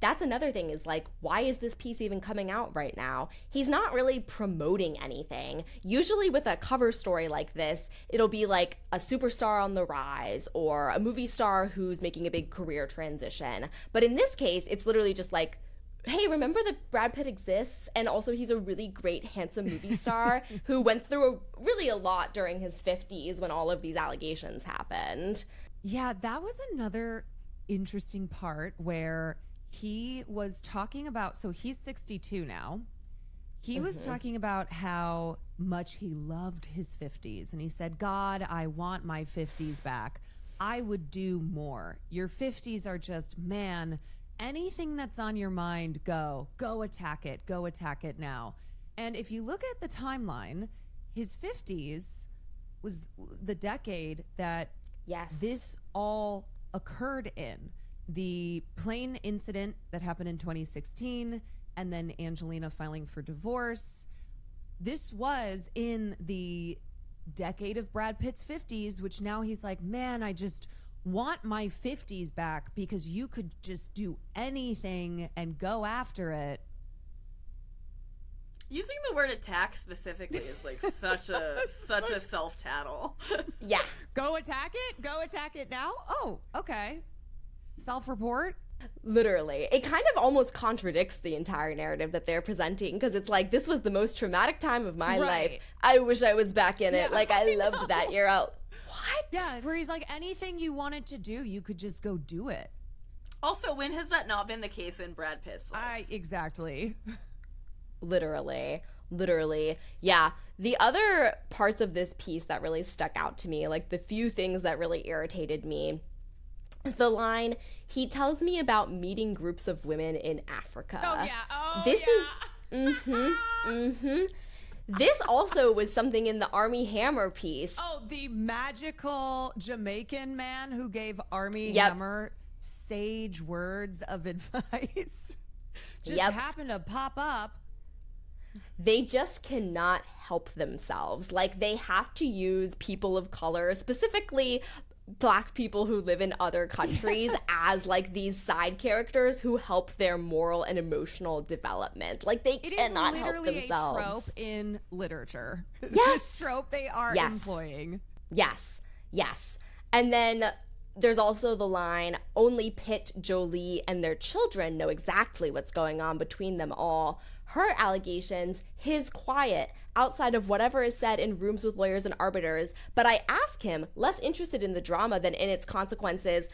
That's another thing, is like, why is this piece even coming out right now? He's not really promoting anything. Usually with a cover story like this, it'll be like a superstar on the rise or a movie star who's making a big career transition. But in this case, it's literally just like, hey, remember that Brad Pitt exists? And also he's a really great, handsome movie star who went through really a lot during his 50s when all of these allegations happened. Yeah, that was another interesting part where he was talking about, so he's 62 now. He was talking about how much he loved his 50s. And he said, God, I want my 50s back. I would do more. Your 50s are just, man, anything that's on your mind, go attack it now. And if you look at the timeline, his 50s was the decade that this all occurred in. The plane incident that happened in 2016, and then Angelina filing for divorce. This was in the decade of Brad Pitt's 50s, which now he's like, man, I just want my 50s back because you could just do anything and go after it. Using the word attack specifically is like such a self-tattle. Yeah. Go attack it now? Oh, okay. Self-report? Literally. It kind of almost contradicts the entire narrative that they're presenting, because it's like, this was the most traumatic time of my life. I wish I was back in it. Like, I loved that era. What? Yeah, where he's like, anything you wanted to do, you could just go do it. Also, when has that not been the case in Brad Pitt's life? Exactly. Literally. Yeah. The other parts of this piece that really stuck out to me, like the few things that really irritated me, the line, he tells me about meeting groups of women in Africa. Oh, yeah. This is, This also was something in the Armie Hammer piece. Oh, the magical Jamaican man who gave Armie Hammer sage words of advice. Just happened to pop up. They just cannot help themselves. Like, they have to use people of color, specifically Black people who live in other countries, as like these side characters who help their moral and emotional development. Like, they cannot help themselves. It is literally a trope in literature. Yes. This trope they are employing. Yes. And then there's also the line, only Pitt, Jolie, and their children know exactly what's going on between them all. Her allegations, his quiet, outside of whatever is said in rooms with lawyers and arbiters. But I ask him, less interested in the drama than in its consequences,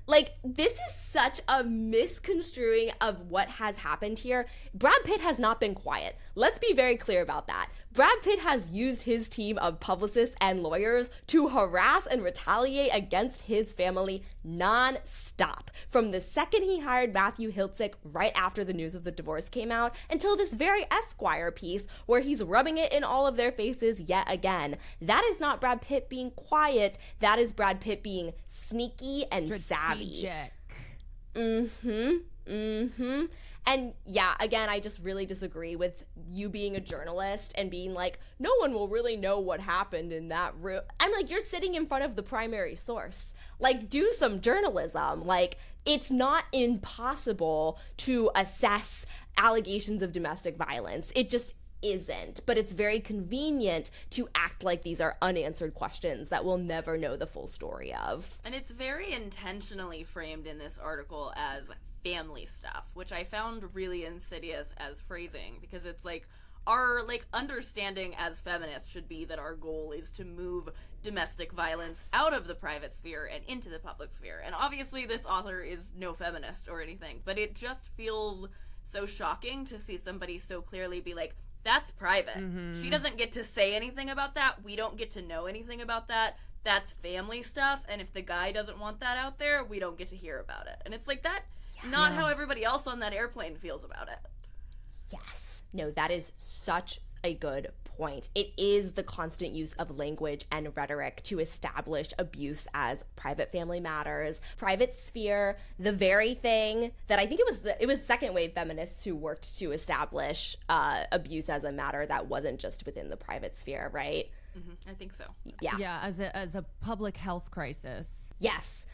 Like, this is such a misconstruing of what has happened here. Brad Pitt has not been quiet. Let's be very clear about that. Brad Pitt has used his team of publicists and lawyers to harass and retaliate against his family non-stop. From the second he hired Matthew Hiltzik right after the news of the divorce came out until this very Esquire piece where he's rubbing it in all of their faces yet again. That is not Brad Pitt being quiet. That is Brad Pitt being sneaky and savvy. And yeah, again, I just really disagree with you being a journalist and being like, no one will really know what happened in that room. I'm like, you're sitting in front of the primary source. Like, do some journalism. Like, it's not impossible to assess allegations of domestic violence. It just isn't. But it's very convenient to act like these are unanswered questions that we'll never know the full story of. And it's very intentionally framed in this article as family stuff, which I found really insidious as phrasing, because it's like our understanding as feminists should be that our goal is to move domestic violence out of the private sphere and into the public sphere. And obviously this author is no feminist or anything, but it just feels so shocking to see somebody so clearly be like, that's private. She doesn't get to say anything about that. We don't get to know anything about that. That's family stuff. And if the guy doesn't want that out there, we don't get to hear about it. And it's like that, not how everybody else on that airplane feels about it. Yes. No, that is such a good point. It is the constant use of language and rhetoric to establish abuse as private family matters, private sphere, the very thing that I think it was second wave feminists who worked to establish abuse as a matter that wasn't just within the private sphere, right? I think so. Yeah. Yeah, as a public health crisis. Yes.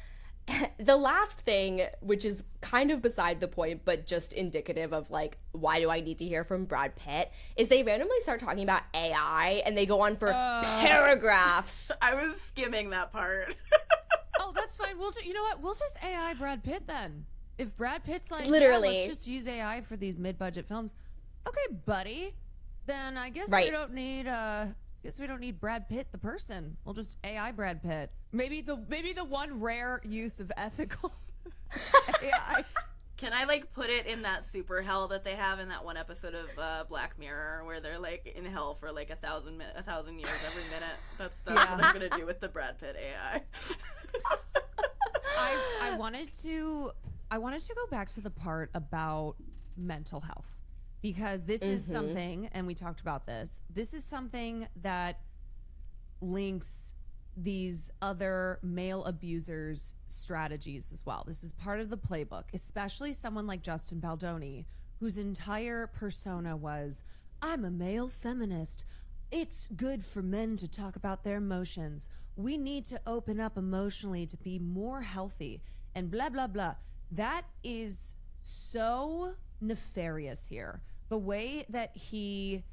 The last thing, which is kind of beside the point, but just indicative of like, why do I need to hear from Brad Pitt, is they randomly start talking about AI and they go on for paragraphs. I was skimming that part. Oh, that's fine. You know what? We'll just AI Brad Pitt then. If Brad Pitt's like, Literally. yeah, let's just use AI for these mid-budget films. Okay, buddy. Then I guess Right. we don't need Brad Pitt the person. We'll just AI Brad Pitt. Maybe the one rare use of ethical AI. Can I put it in that super hell that they have in that one episode of Black Mirror where they're in hell for 1,000 years every minute? That's what I'm gonna do with the Brad Pitt AI. I wanted to go back to the part about mental health, because this is something, and we talked about this is something that links these other male abusers' strategies as well. This is part of the playbook, especially someone like Justin Baldoni, whose entire persona was, I'm a male feminist. It's good for men to talk about their emotions. We need to open up emotionally to be more healthy, and blah, blah, blah. That is so nefarious here. The way that he's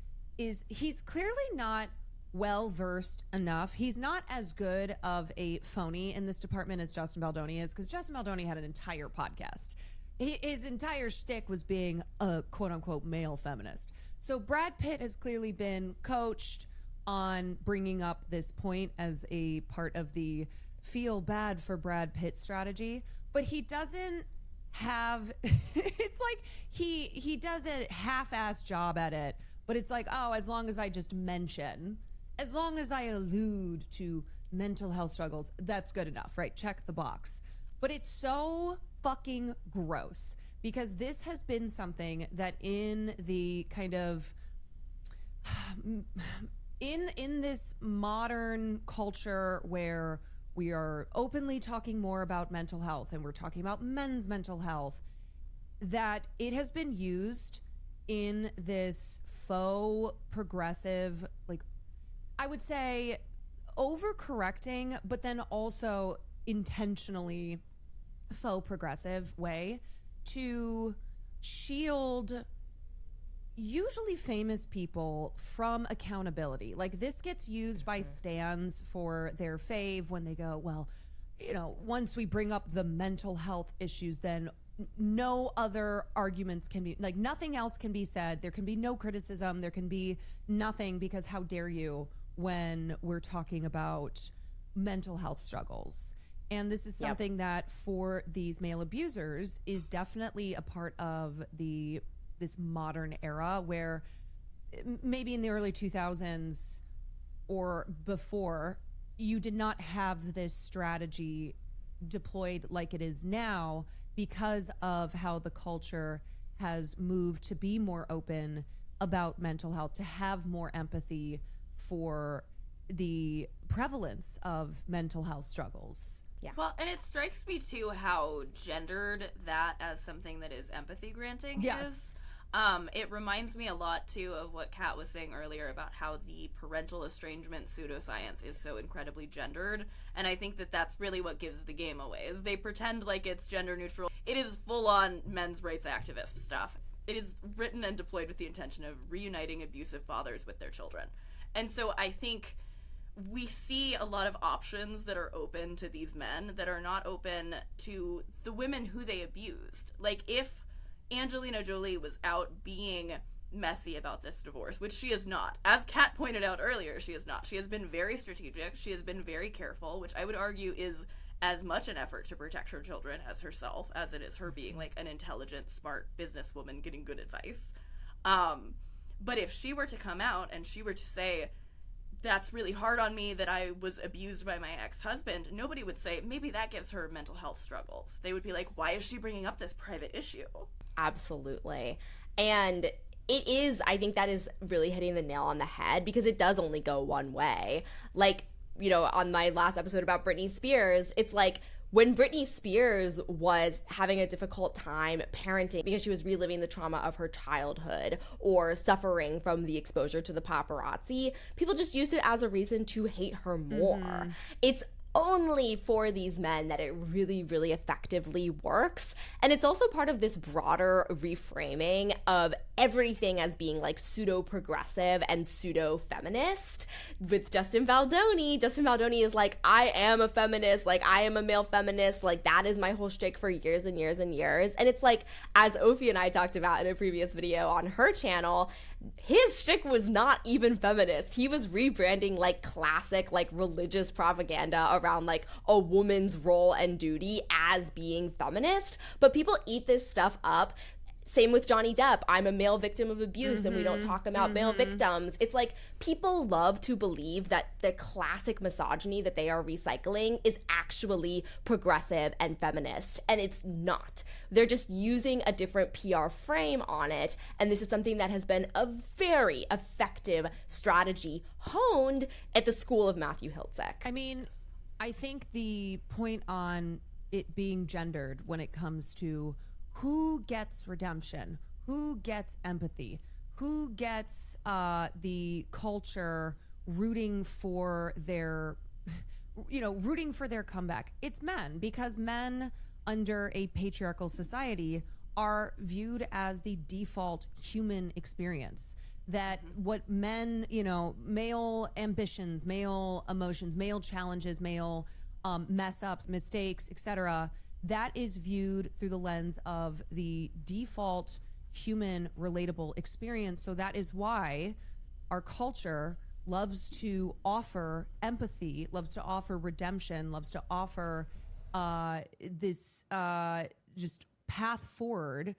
clearly not well-versed enough. He's not as good of a phony in this department as Justin Baldoni is, because Justin Baldoni had an entire podcast. His entire shtick was being a quote-unquote male feminist. So Brad Pitt has clearly been coached on bringing up this point as a part of the feel bad for Brad Pitt strategy, but he doesn't have it's like he does a half-assed job at it, but it's like, oh, as long as I just mention, as long as I allude to mental health struggles, that's good enough, right? Check the box. But it's so fucking gross, because this has been something that in the kind of in this modern culture where we are openly talking more about mental health and we're talking about men's mental health, that it has been used in this faux progressive, I would say overcorrecting, but then also intentionally faux progressive way to shield usually famous people from accountability. This gets used by stans for their fave when they go, well, once we bring up the mental health issues, then no other arguments can be, nothing else can be said. There can be no criticism. There can be nothing, because how dare you when we're talking about mental health struggles. And this is something that for these male abusers is definitely a part of this modern era where maybe in the early 2000s or before, you did not have this strategy deployed like it is now because of how the culture has moved to be more open about mental health, to have more empathy for the prevalence of mental health struggles. Yeah. Well, and it strikes me too how gendered that as something that is empathy granting is. It reminds me a lot too of what Kat was saying earlier about how the parental estrangement pseudoscience is so incredibly gendered, and I think that that's really what gives the game away. Is they pretend like it's gender neutral. It is full-on men's rights activist stuff. It is written and deployed with the intention of reuniting abusive fathers with their children, and so I think we see a lot of options that are open to these men that are not open to the women who they abused. Like, if Angelina Jolie was out being messy about this divorce, which she is not. As Kat pointed out earlier, she is not. She has been very strategic. She has been very careful, which I would argue is as much an effort to protect her children as herself, as it is her being like an intelligent, smart businesswoman getting good advice. But if she were to come out and she were to say, that's really hard on me that I was abused by my ex-husband, nobody would say, maybe that gives her mental health struggles. They would be like, why is she bringing up this private issue? Absolutely. And it is, I think that is really hitting the nail on the head, because it does only go one way. Like, you know, on my last episode about Britney Spears, it's like, when Britney Spears was having a difficult time parenting because she was reliving the trauma of her childhood or suffering from the exposure to the paparazzi, people just used it as a reason to hate her more. It's only for these men that it really, really effectively works. And it's also part of this broader reframing of everything as being like pseudo-progressive and pseudo-feminist. With Justin Baldoni is like, I am a feminist, like I am a male feminist, like that is my whole shtick for years and years and years. And it's like, as Ophie and I talked about in a previous video on her channel, his shtick was not even feminist. He was rebranding like classic like religious propaganda around like a woman's role and duty as being feminist. But people eat this stuff up. Same with Johnny Depp. I'm a male victim of abuse and we don't talk about male victims. It's like people love to believe that the classic misogyny that they are recycling is actually progressive and feminist, and it's not. They're just using a different PR frame on it, and this is something that has been a very effective strategy honed at the school of Matthew Hiltzik. I mean, I think the point on it being gendered when it comes to who gets redemption, who gets empathy, who gets the culture rooting for their, rooting for their comeback. It's men, because men under a patriarchal society are viewed as the default human experience. That what men, male ambitions, male emotions, male challenges, male mess ups, mistakes, etc., that is viewed through the lens of the default human relatable experience. So that is why our culture loves to offer empathy, loves to offer redemption, loves to offer this just path forward,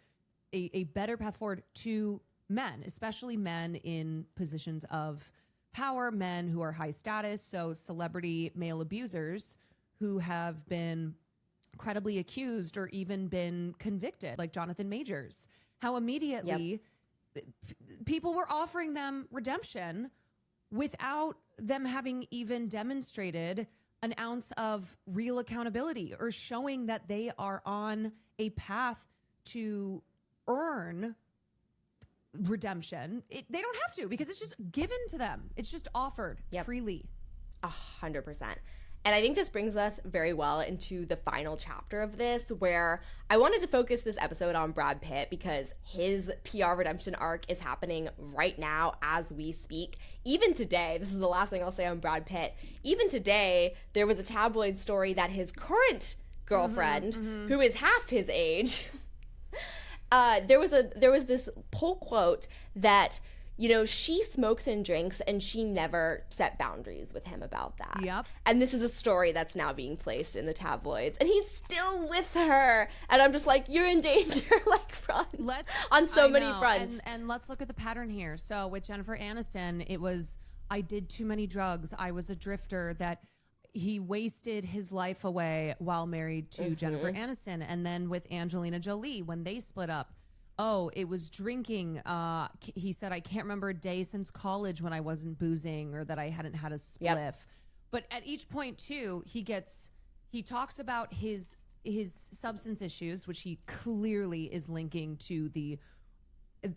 a better path forward to men, especially men in positions of power, men who are high status. So celebrity male abusers who have been credibly accused or even been convicted, like Jonathan Majors, how immediately people were offering them redemption without them having even demonstrated an ounce of real accountability or showing that they are on a path to earn redemption. They don't have to, because it's just given to them. It's just offered freely. 100%. And I think this brings us very well into the final chapter of this, where I wanted to focus this episode on Brad Pitt because his PR redemption arc is happening right now as we speak. Even today, this is the last thing I'll say on Brad Pitt, even today, there was a tabloid story that his current girlfriend, who is half his age, there was this poll quote that, she smokes and drinks and she never set boundaries with him about that. Yep. And this is a story that's now being placed in the tabloids and he's still with her. And I'm just like, you're in danger, like, on so many fronts. And let's look at the pattern here. So with Jennifer Aniston, it was, I did too many drugs. I was a drifter, that he wasted his life away while married to Jennifer Aniston. And then with Angelina Jolie, when they split up, oh, it was drinking. He said, I can't remember a day since college when I wasn't boozing or that I hadn't had a spliff. Yep. But at each point, too, he talks about his substance issues, which he clearly is linking to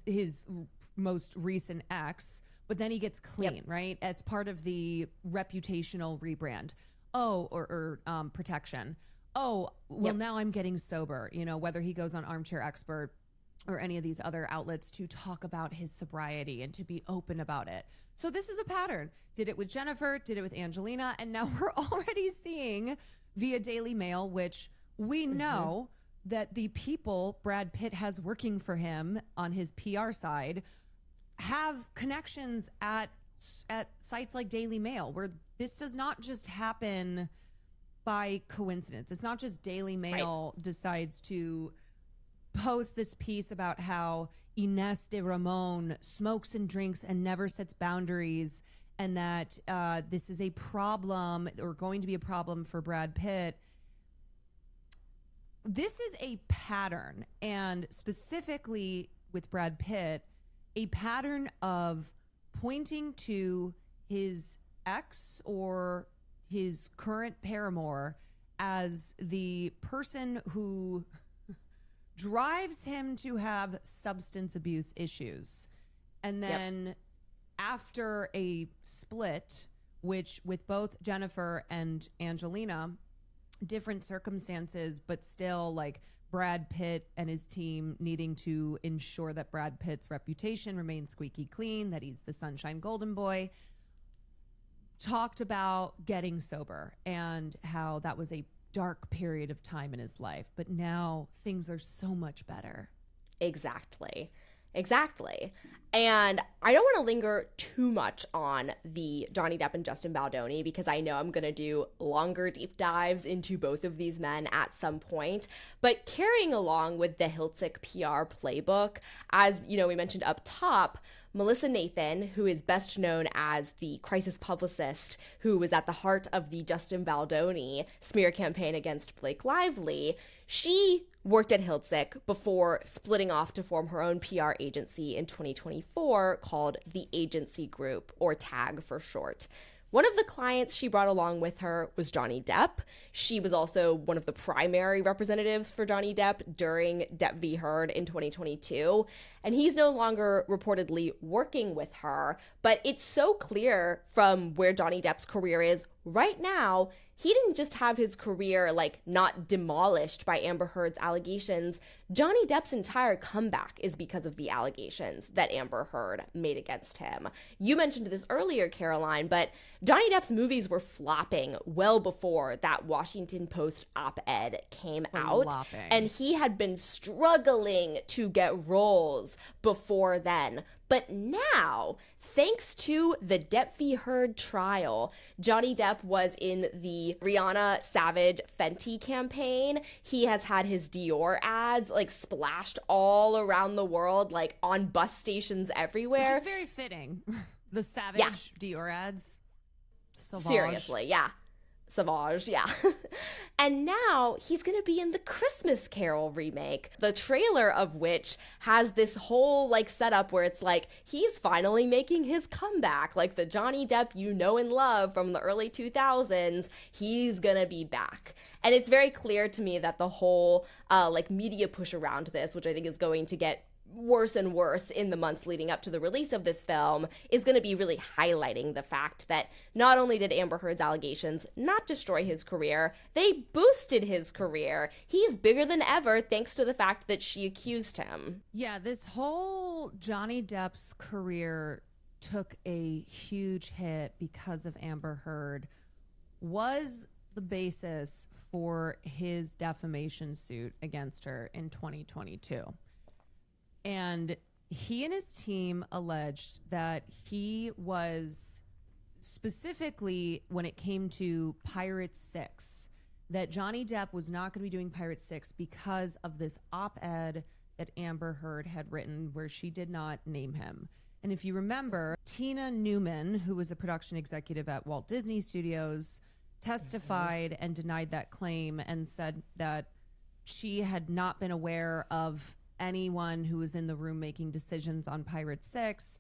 his most recent ex. But then he gets clean, right? It's part of the reputational rebrand. Oh, or protection. Oh, well, now I'm getting sober. Whether he goes on Armchair Expert or any of these other outlets to talk about his sobriety and to be open about it. So this is a pattern. Did it with Jennifer, did it with Angelina, and now we're already seeing via Daily Mail, which we know that the people Brad Pitt has working for him on his PR side have connections at sites like Daily Mail, where this does not just happen by coincidence. It's not just Daily Mail decides to post this piece about how Ines de Ramon smokes and drinks and never sets boundaries, and that this is a problem or going to be a problem for Brad Pitt. This is a pattern, and specifically with Brad Pitt, a pattern of pointing to his ex or his current paramour as the person who drives him to have substance abuse issues. And then after a split, which with both Jennifer and Angelina, different circumstances, but still like Brad Pitt and his team needing to ensure that Brad Pitt's reputation remains squeaky clean, that he's the sunshine golden boy, talked about getting sober and how that was a dark period of time in his life, but now things are so much better. Exactly. And I don't want to linger too much on the Johnny Depp and Justin Baldoni, because I know I'm going to do longer deep dives into both of these men at some point. But carrying along with the Hiltzik PR playbook, as we mentioned up top, Melissa Nathan, who is best known as the crisis publicist who was at the heart of the Justin Baldoni smear campaign against Blake Lively, she worked at Hiltzik before splitting off to form her own PR agency in 2024 called The Agency Group, or TAG for short. One of the clients she brought along with her was Johnny Depp. She was also one of the primary representatives for Johnny Depp during Depp v. Heard in 2022. And he's no longer reportedly working with her, but it's so clear from where Johnny Depp's career is right now. He didn't just have his career not demolished by Amber Heard's allegations. Johnny Depp's entire comeback is because of the allegations that Amber Heard made against him. You mentioned this earlier, Caroline, but Johnny Depp's movies were flopping well before that Washington Post op-ed came out. And he had been struggling to get roles before then. But now, thanks to the Depp v. Heard trial, Johnny Depp was in the Rihanna Savage Fenty campaign. He has had his Dior ads splashed all around the world, on bus stations everywhere. Which is very fitting. The Savage Dior ads. Sauvage. Seriously, yeah. Sauvage, yeah. And now he's going to be in the Christmas Carol remake, the trailer of which has this whole setup where it's he's finally making his comeback, the Johnny Depp you know and love from the early 2000s. He's going to be back. And it's very clear to me that the whole media push around this, which I think is going to get worse and worse in the months leading up to the release of this film, is going to be really highlighting the fact that not only did Amber Heard's allegations not destroy his career, they boosted his career. He's bigger than ever thanks to the fact that she accused him. Yeah, this whole Johnny Depp's career took a huge hit because of Amber Heard, was the basis for his defamation suit against her in 2022. And he and his team alleged that he was, specifically when it came to Pirates 6, that Johnny Depp was not going to be doing Pirates 6 because of this op-ed that Amber Heard had written where she did not name him. And if you remember, Tina Newman, who was a production executive at Walt Disney Studios, testified and denied that claim and said that she had not been aware of anyone who was in the room making decisions on Pirates 6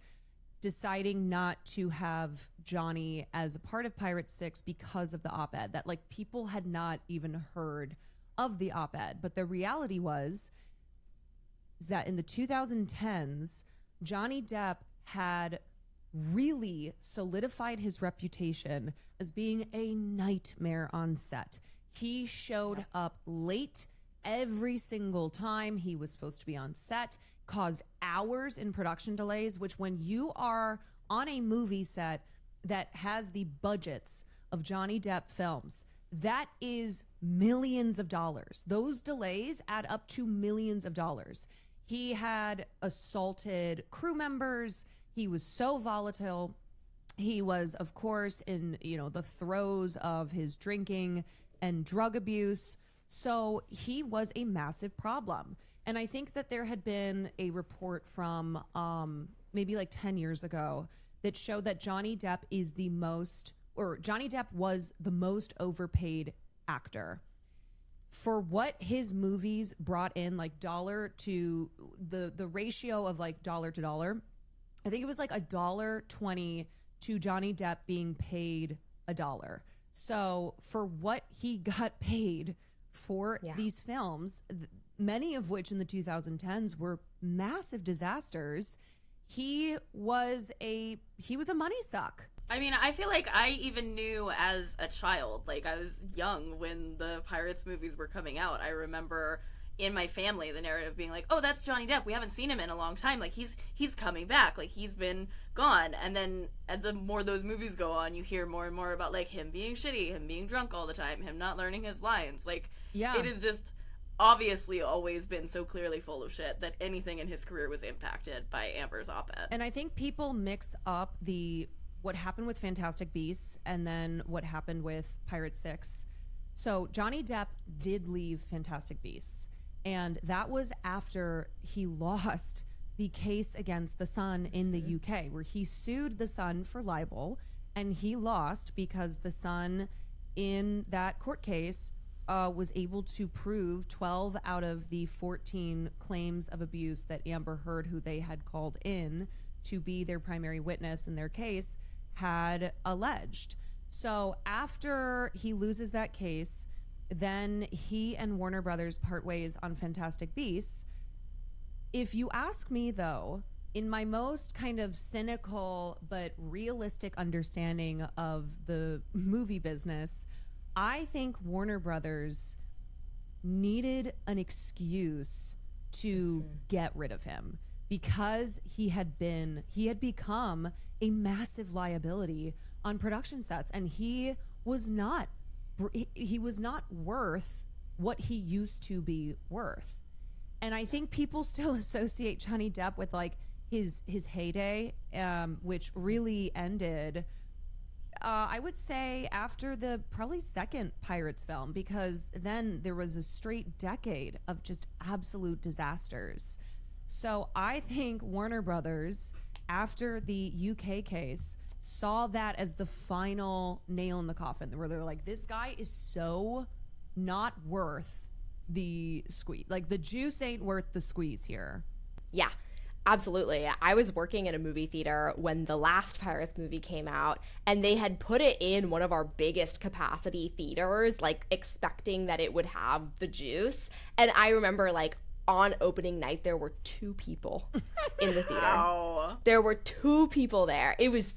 deciding not to have Johnny as a part of Pirates 6 because of the op-ed, that like people had not even heard of the op-ed. But the reality was that in the 2010s, Johnny Depp had really solidified his reputation as being a nightmare on set. He showed up late every single time he was supposed to be on set, caused hours in production delays, which when you are on a movie set that has the budgets of Johnny Depp films, that is millions of dollars. Those delays add up to millions of dollars. He had assaulted crew members. He was so volatile. He was, of course, in, the throes of his drinking and drug abuse. So he was a massive problem. And I think that there had been a report from maybe like 10 years ago that showed that Johnny Depp was the most overpaid actor. For what his movies brought in, like dollar to the ratio of like dollar to dollar, I think it was like $1.20 to Johnny Depp being paid $1. So for what he got paid for these films, many of which in the 2010s were massive disasters, he was a money suck. I mean, I feel like I even knew as a child, like I was young when the Pirates movies were coming out. I remember in my family the narrative being like, oh, that's Johnny Depp, we haven't seen him in a long time, like he's coming back, like he's been gone. And then as the more those movies go on, you hear more and more about like him being shitty, him being drunk all the time, him not learning his lines. Like it is just obviously always been so clearly full of shit that anything in his career was impacted by Amber's op-ed. And I think people mix up what happened with Fantastic Beasts and then what happened with Pirate 6. So Johnny Depp did leave Fantastic Beasts, and that was after he lost the case against The Sun in the UK, where he sued The Sun for libel, and he lost because The Sun in that court case was able to prove 12 out of the 14 claims of abuse that Amber Heard, who they had called in to be their primary witness in their case, had alleged. So after he loses that case, then he and Warner Brothers part ways on Fantastic Beasts. If you ask me, though, in my most kind of cynical but realistic understanding of the movie business, I think Warner Brothers needed an excuse to get rid of him because he had become a massive liability on production sets, and he was not worth what he used to be worth. And I think people still associate Johnny Depp with like his heyday, which really ended I would say after the probably second Pirates film, because then there was a straight decade of just absolute disasters. So I think Warner Brothers, after the UK case, saw that as the final nail in the coffin, where they're like, this guy is so not worth the squeeze. Like, the juice ain't worth the squeeze here. Yeah, absolutely. I was working at a movie theater when the last Pirates movie came out, and they had put it in one of our biggest capacity theaters, like expecting that it would have the juice. And I remember, like, on opening night, there were 2 people in the theater. Ow. There were 2 people there. It was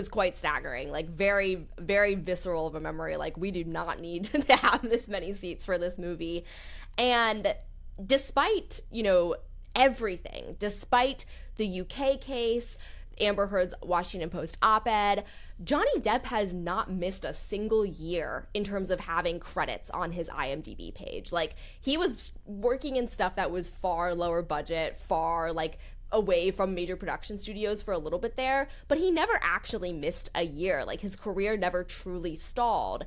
quite staggering, like very, very visceral of a memory. Like, we do not need to have this many seats for this movie. And despite, everything, despite the UK case, Amber Heard's Washington Post op-ed, Johnny Depp has not missed a single year in terms of having credits on his IMDb page. Like, he was working in stuff that was far lower budget, far, like, away from major production studios for a little bit there, but he never actually missed a year. Like, his career never truly stalled.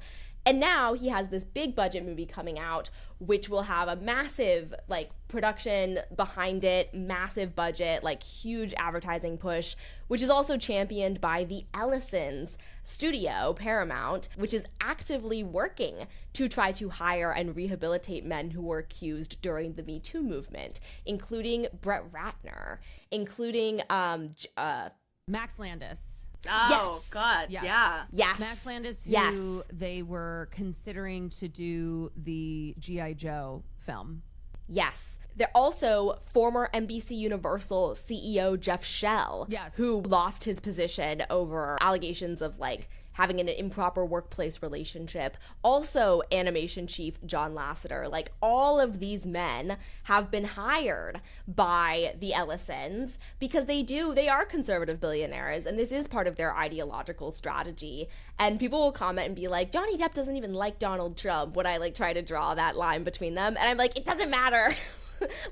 And now he has this big budget movie coming out, which will have a massive, like, production behind it, massive budget, like, huge advertising push, which is also championed by the Ellisons studio, Paramount, which is actively working to try to hire and rehabilitate men who were accused during the Me Too movement, including Brett Ratner, including Max Landis. Oh, Yes. God. Yes. Yeah. Yes. Max Landis, who Yes. they were considering to do the G.I. Joe film. Yes. They're also former NBC Universal CEO Jeff Shell, Yes. who lost his position over allegations of, like, having an improper workplace relationship. Also, animation chief John Lasseter. Like, all of these men have been hired by the Ellisons because they are conservative billionaires, and this is part of their ideological strategy. And people will comment and be like, Johnny Depp doesn't even like Donald Trump, when I, like, try to draw that line between them. And I'm like, it doesn't matter.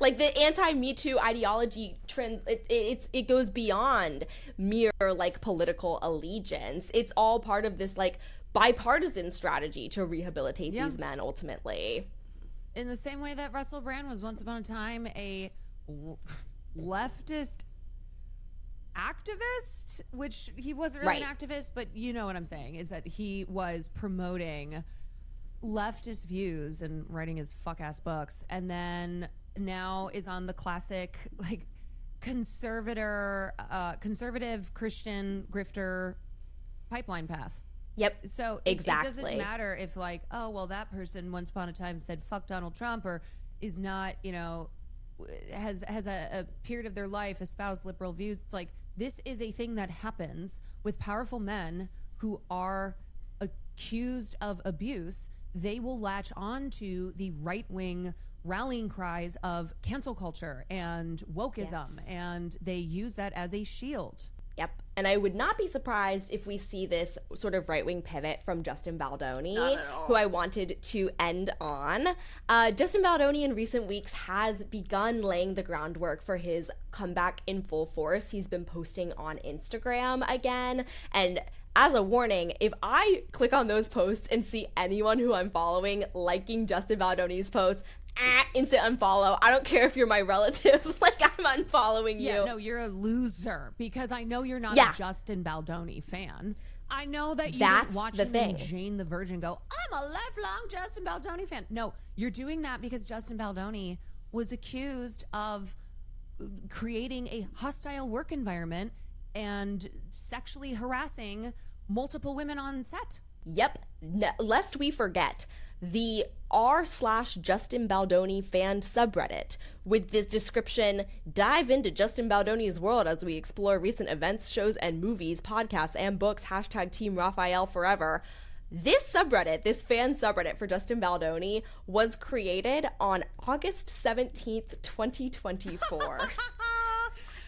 Like, the anti-Me Too ideology trends, it goes beyond mere, like, political allegiance. It's all part of this, like, bipartisan strategy to rehabilitate these men ultimately. In the same way that Russell Brand was once upon a time a leftist activist, which he wasn't really an activist, but you know what I'm saying, is that he was promoting leftist views and writing his fuck-ass books, and then now is on the classic, like, conservative Christian grifter pipeline path. Yep. So exactly. It doesn't matter if, like, oh, well, that person once upon a time said fuck Donald Trump, or is not, you know, has a period of their life espoused liberal views. It's like, this is a thing that happens with powerful men who are accused of abuse. They will latch on to the right-wing rallying cries of cancel culture and wokeism, and they use that as a shield. Yep. And I would not be surprised if we see this sort of right-wing pivot from Justin Baldoni, Not at all. who I wanted to end on. Justin Baldoni in recent weeks has begun laying the groundwork for his comeback in full force. He's been posting on Instagram again, and as a warning, if I click on those posts and see anyone who I'm following liking Justin Baldoni's posts, instant unfollow. I don't care if you're my relative. Like, I'm unfollowing you. Yeah, no, you're a loser, because I know you're not a Justin Baldoni fan. I know that you That's didn't watch the him thing. and Jane the Virgin go, I'm a lifelong Justin Baldoni fan. No, you're doing that because Justin Baldoni was accused of creating a hostile work environment and sexually harassing multiple women on set. Yep. Lest we forget, the r/Justin Baldoni fan subreddit with this description, dive into Justin Baldoni's world as we explore recent events, shows, and movies, podcasts, and books, # Team Raphael Forever. This subreddit, this fan subreddit for Justin Baldoni, was created on August 17th, 2024.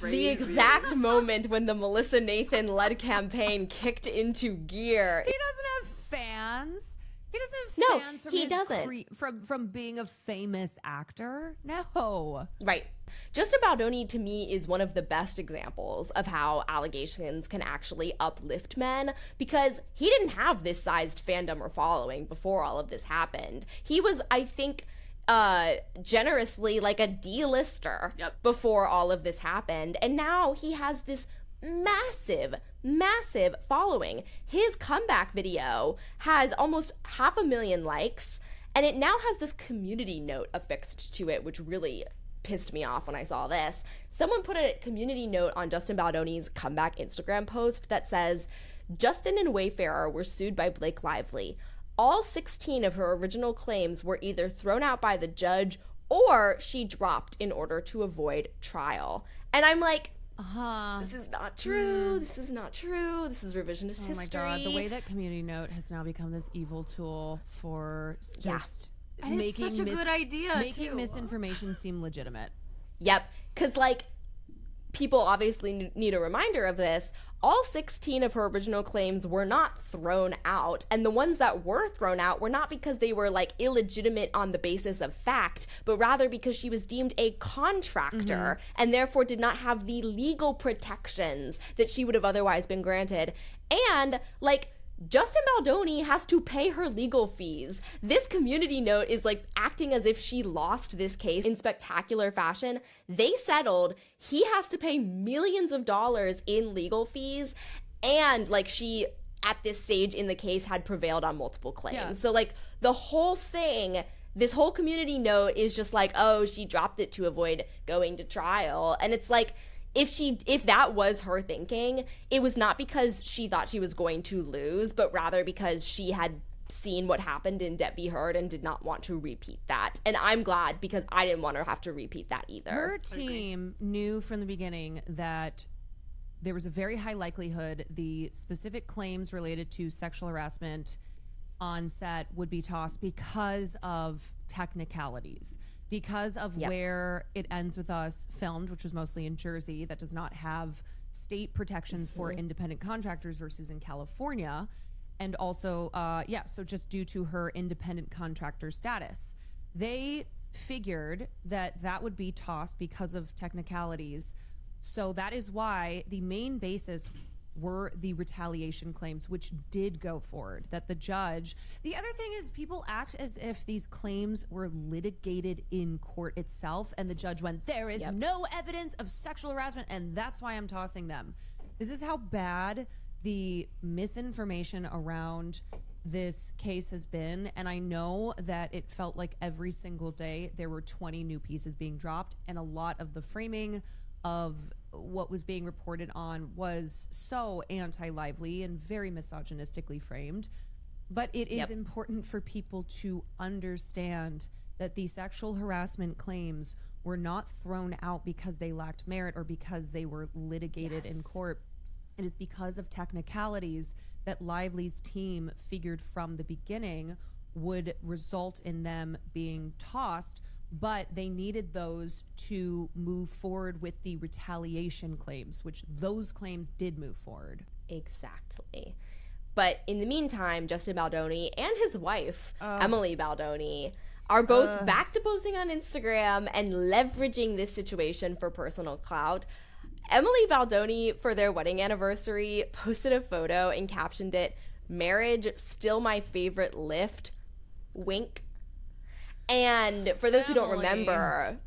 The exact moment when the Melissa Nathan-led campaign kicked into gear. He doesn't have fans. He doesn't have fans from he his doesn't. From being a famous actor. No. Right. Justin Baldoni, to me, is one of the best examples of how allegations can actually uplift men, because he didn't have this sized fandom or following before all of this happened. He was, I think, generously like a D-lister before all of this happened, and now he has this massive following. His comeback video has almost 500,000 likes, and it now has this community note affixed to it, which really pissed me off when I saw this. Someone put a community note on Justin Baldoni's comeback Instagram post that says, Justin and Wayfarer were sued by Blake Lively. All 16 of her original claims were either thrown out by the judge or she dropped in order to avoid trial. And I'm like, this is not true. This is not true. This is revisionist history. Oh my God. The way that Community Note has now become this evil tool for just And making it's such a good idea, making too. misinformation seem legitimate. Yep. Because, like, people obviously need a reminder of this. all 16 of her original claims were not thrown out. And the ones that were thrown out were not because they were like illegitimate on the basis of fact, but rather because she was deemed a contractor and therefore did not have the legal protections that she would have otherwise been granted. And like, Justin Baldoni has to pay her legal fees. This community note is like acting as if she lost this case in spectacular fashion. They settled. He has to pay millions of dollars in legal fees. And like, she, at this stage in the case, had prevailed on multiple claims. Yeah. So like, the whole thing, this whole community note is just like, oh, she dropped it to avoid going to trial. And it's like, if that was her thinking, it was not because she thought she was going to lose, but rather because she had seen what happened in Depp v. Heard and did not want to repeat that. And I'm glad, because I didn't want to have to repeat that either. Her team knew from the beginning that there was a very high likelihood the specific claims related to sexual harassment on set would be tossed because of technicalities. Because of where It Ends With Us filmed, which was mostly in Jersey, that does not have state protections for independent contractors versus in California. And also, so just due to her independent contractor status. They figured that that would be tossed because of technicalities. So that is why the main basis were the retaliation claims, which did go forward. That the judge, the other thing is, people act as if these claims were litigated in court itself, and the judge went, there is no evidence of sexual harassment, and that's why I'm tossing them. This is how bad the misinformation around this case has been. And I know that it felt like every single day there were 20 new pieces being dropped, and a lot of the framing of what was being reported on was so anti-lively and very misogynistically framed. But it is important for people to understand that the sexual harassment claims were not thrown out because they lacked merit or because they were litigated in court. It is because of technicalities that Lively's team figured from the beginning would result in them being tossed, but they needed those to move forward with the retaliation claims, which those claims did move forward. Exactly. But in the meantime, Justin Baldoni and his wife, Emily Baldoni, are both back to posting on Instagram and leveraging this situation for personal clout. Emily Baldoni, for their wedding anniversary, posted a photo and captioned it, "Marriage still my favorite lift, wink." And for those who don't remember,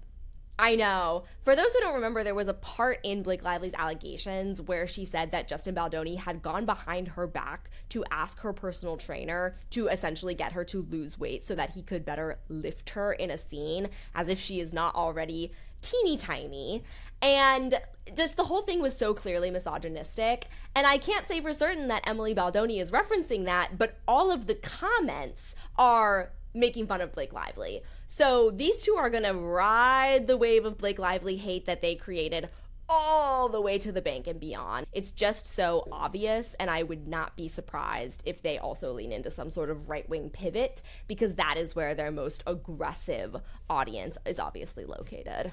there was a part in Blake Lively's allegations where she said that Justin Baldoni had gone behind her back to ask her personal trainer to essentially get her to lose weight so that he could better lift her in a scene, as if she is not already teeny tiny. And just the whole thing was so clearly misogynistic. And I can't say for certain that Emily Baldoni is referencing that, but all of the comments are making fun of Blake Lively. So these two are gonna ride the wave of Blake Lively hate that they created all the way to the bank and beyond. It's just so obvious, and I would not be surprised if they also lean into some sort of right-wing pivot, because that is where their most aggressive audience is obviously located.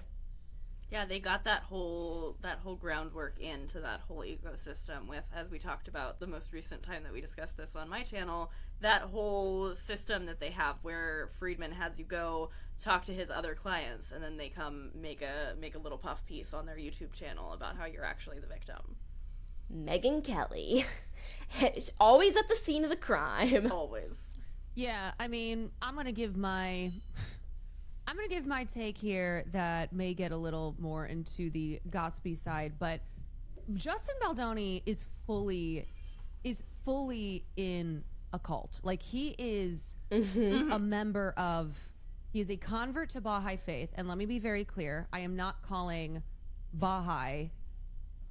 Yeah, they got that whole groundwork into that whole ecosystem with, as we talked about the most recent time that we discussed this on my channel, that whole system that they have where Friedman has you go talk to his other clients, and then they come make a little puff piece on their YouTube channel about how you're actually the victim. Megyn Kelly is always at the scene of the crime. Always. Yeah, I mean, I'm gonna give my take here that may get a little more into the gossipy side, but Justin Baldoni is fully in a cult. Like, he is a member of, he is a convert to Baha'i faith. And let me be very clear, I am not calling Baha'i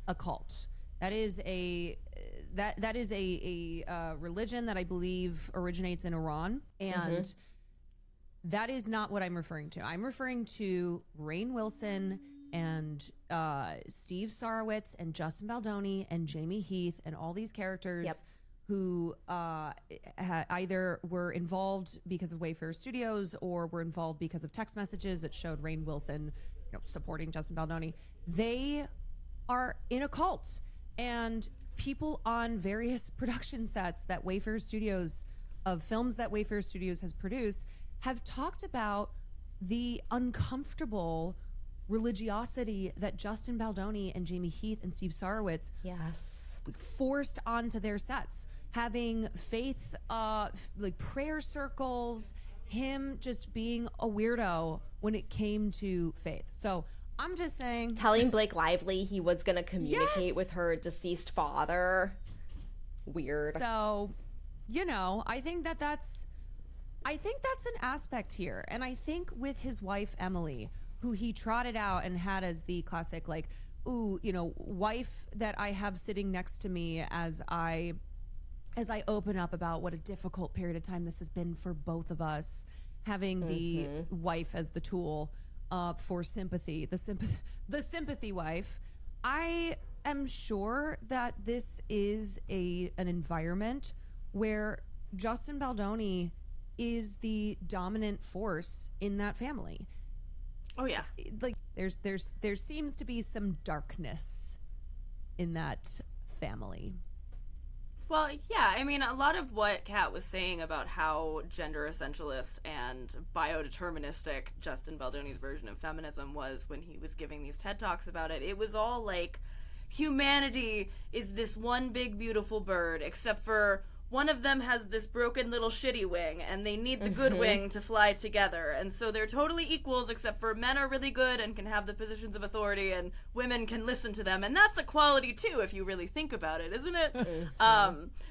a cult. That is a religion that I believe originates in Iran, and that is not what I'm referring to. I'm referring to Rainn Wilson and Steve Sarowitz and Justin Baldoni and Jamie Heath and all these characters who either were involved because of Wayfair Studios or were involved because of text messages that showed Rainn Wilson, supporting Justin Baldoni. They are in a cult. And people on various production sets that Wayfair Studios, of films that Wayfair Studios has produced, have talked about the uncomfortable religiosity that Justin Baldoni and Jamie Heath and Steve Sarowitz forced onto their sets, having faith, like prayer circles, him just being a weirdo when it came to faith. So I'm just saying, telling Blake Lively he was going to communicate with her deceased father. Weird. So, you know, I think that's an aspect here. And I think with his wife, Emily, who he trotted out and had as the classic, like, ooh, you know, wife that I have sitting next to me as I open up about what a difficult period of time this has been for both of us, having the wife as the tool for sympathy, the sympathy wife. I am sure that this is an environment where Justin Baldoni is the dominant force in that family. Oh yeah. Like there seems to be some darkness in that family. Well, yeah, I mean, a lot of what Kat was saying about how gender essentialist and biodeterministic Justin Baldoni's version of feminism was when he was giving these TED Talks about it, it was all like, humanity is this one big beautiful bird, except for one of them has this broken little shitty wing, and they need the good wing to fly together. And so they're totally equals, except for men are really good and can have the positions of authority, and women can listen to them. And that's equality too, if you really think about it, isn't it?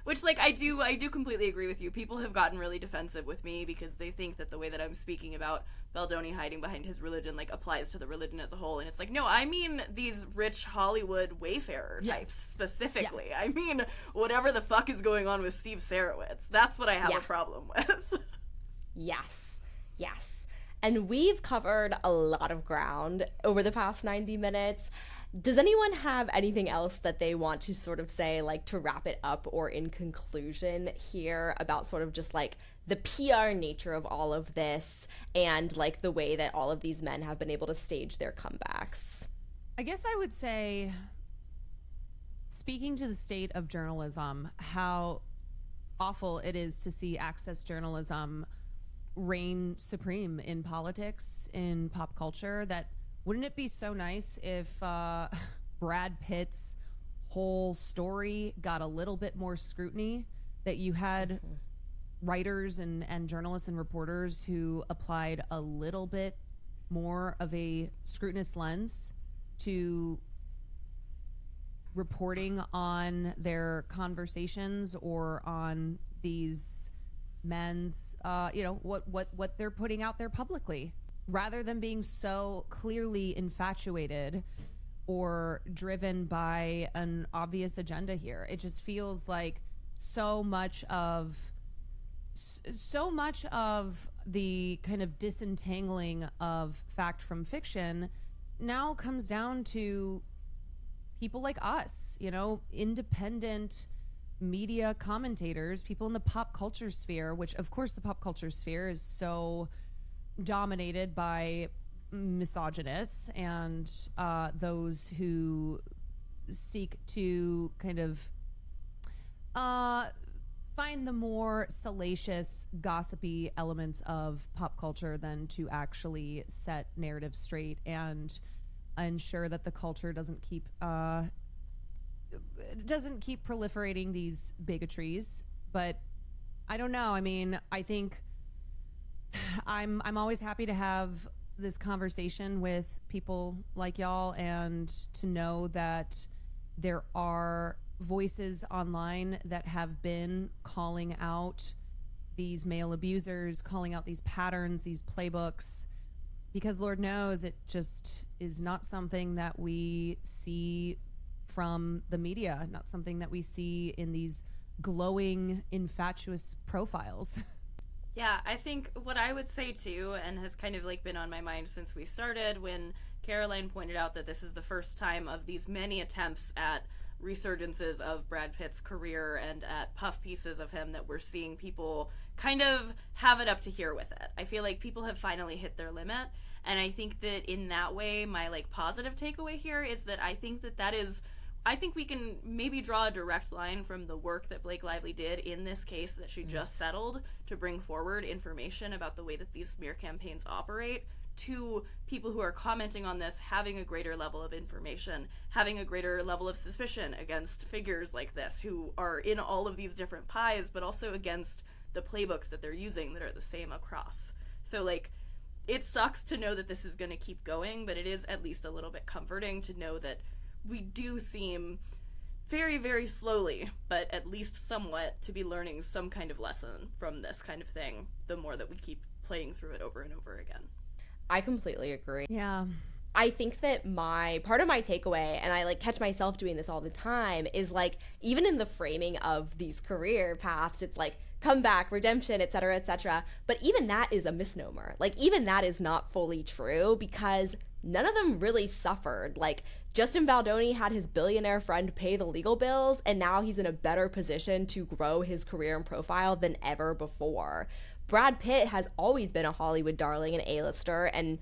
Which, like, I do completely agree with you. People have gotten really defensive with me because they think that the way that I'm speaking about Baldoni hiding behind his religion, like, applies to the religion as a whole. And it's like, no, I mean these rich Hollywood Wayfarer types specifically. I mean whatever the fuck is going on with Steve Sarowitz. That's what I have a problem with. Yes. And we've covered a lot of ground over the past 90 minutes. Does anyone have anything else that they want to sort of say, like, to wrap it up or in conclusion here about sort of just, like, the PR nature of all of this and, like, the way that all of these men have been able to stage their comebacks? I guess I would say, speaking to the state of journalism, how awful it is to see access journalism reign supreme in politics, in pop culture. That wouldn't it be so nice if Brad Pitt's whole story got a little bit more scrutiny, that you had writers and journalists and reporters who applied a little bit more of a scrutinous lens to reporting on their conversations or on these men's, what they're putting out there publicly, rather than being so clearly infatuated or driven by an obvious agenda here. It just feels like so much of the kind of disentangling of fact from fiction now comes down to people like us, you know, independent media commentators, people in the pop culture sphere, which of course the pop culture sphere is so dominated by misogynists and those who seek to kind of find the more salacious, gossipy elements of pop culture than to actually set narrative straight and ensure that the culture doesn't keep proliferating these bigotries. But I don't know. I mean, I think I'm always happy to have this conversation with people like y'all, and to know that there are voices online that have been calling out these male abusers, calling out these patterns, these playbooks, because Lord knows it just is not something that we see from the media, not something that we see in these glowing, infatuous profiles. Yeah, I think what I would say too, and has kind of like been on my mind since we started, when Caroline pointed out that this is the first time of these many attempts at resurgences of Brad Pitt's career and at puff pieces of him, that we're seeing people kind of have it up to here with it. I feel like people have finally hit their limit, and I think that in that way, my like positive takeaway here is that I think that that is I think we can maybe draw a direct line from the work that Blake Lively did in this case that she just settled to bring forward information about the way that these smear campaigns operate to people who are commenting on this having a greater level of information, having a greater level of suspicion against figures like this who are in all of these different pies, but also against the playbooks that they're using that are the same across. So, like, it sucks to know that this is going to keep going, but it is at least a little bit comforting to know that we do seem very, very slowly, but at least somewhat, to be learning some kind of lesson from this kind of thing the more that we keep playing through it over and over again. I completely agree. Yeah. I think that part of my takeaway, and I like catch myself doing this all the time, is like, even in the framing of these career paths, it's like comeback, redemption, et cetera, et cetera. But even that is a misnomer. Like, even that is not fully true, because none of them really suffered. Like, Justin Baldoni had his billionaire friend pay the legal bills, and now he's in a better position to grow his career and profile than ever before. Brad Pitt has always been a Hollywood darling and A-lister, and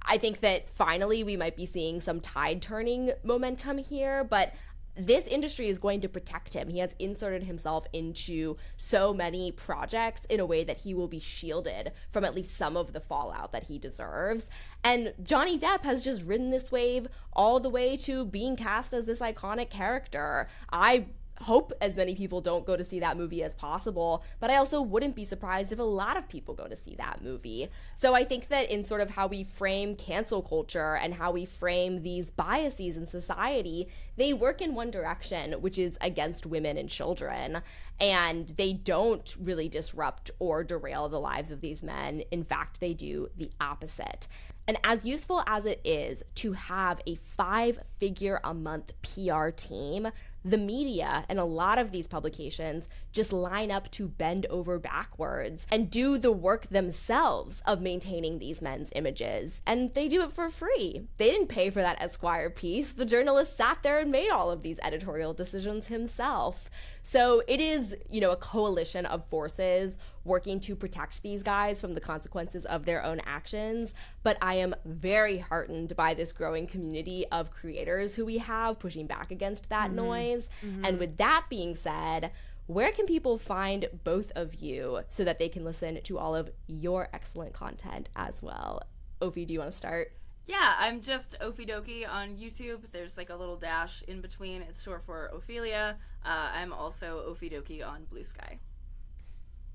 I think that finally we might be seeing some tide turning momentum here, but this industry is going to protect him. He has inserted himself into so many projects in a way that he will be shielded from at least some of the fallout that he deserves. And Johnny Depp has just ridden this wave all the way to being cast as this iconic character. I hope as many people don't go to see that movie as possible, but I also wouldn't be surprised if a lot of people go to see that movie. So I think that in sort of how we frame cancel culture and how we frame these biases in society, they work in one direction, which is against women and children, and they don't really disrupt or derail the lives of these men. In fact, they do the opposite. And as useful as it is to have a 5-figure-a-month PR team, the media and a lot of these publications just line up to bend over backwards and do the work themselves of maintaining these men's images. And they do it for free. They didn't pay for that Esquire piece. The journalist sat there and made all of these editorial decisions himself. So it is, a coalition of forces working to protect these guys from the consequences of their own actions. But I am very heartened by this growing community of creators who we have pushing back against that noise. And with that being said, where can people find both of you so that they can listen to all of your excellent content as well? Ophie, do you want to start? Yeah, I'm just Ophie Dokie on YouTube. There's like a little dash in between. It's short for Ophelia. I'm also Ophie Dokie on Bluesky.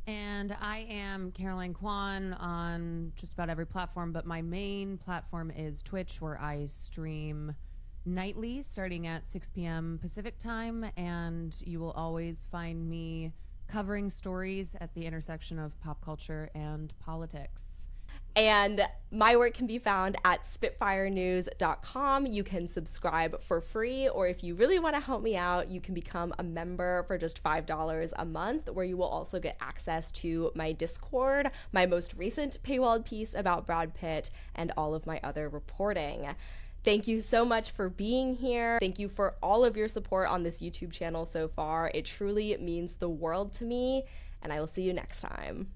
And I am Caroline Kwan on just about every platform, but my main platform is Twitch, where I stream nightly starting at 6 p.m. Pacific time, and you will always find me covering stories at the intersection of pop culture and politics. And my work can be found at spitfirenews.com. You can subscribe for free, or if you really want to help me out, you can become a member for just $5 a month, where you will also get access to my Discord, my most recent paywalled piece about Brad Pitt, and all of my other reporting. Thank you so much for being here. Thank you for all of your support on this YouTube channel so far. It truly means the world to me, and I will see you next time.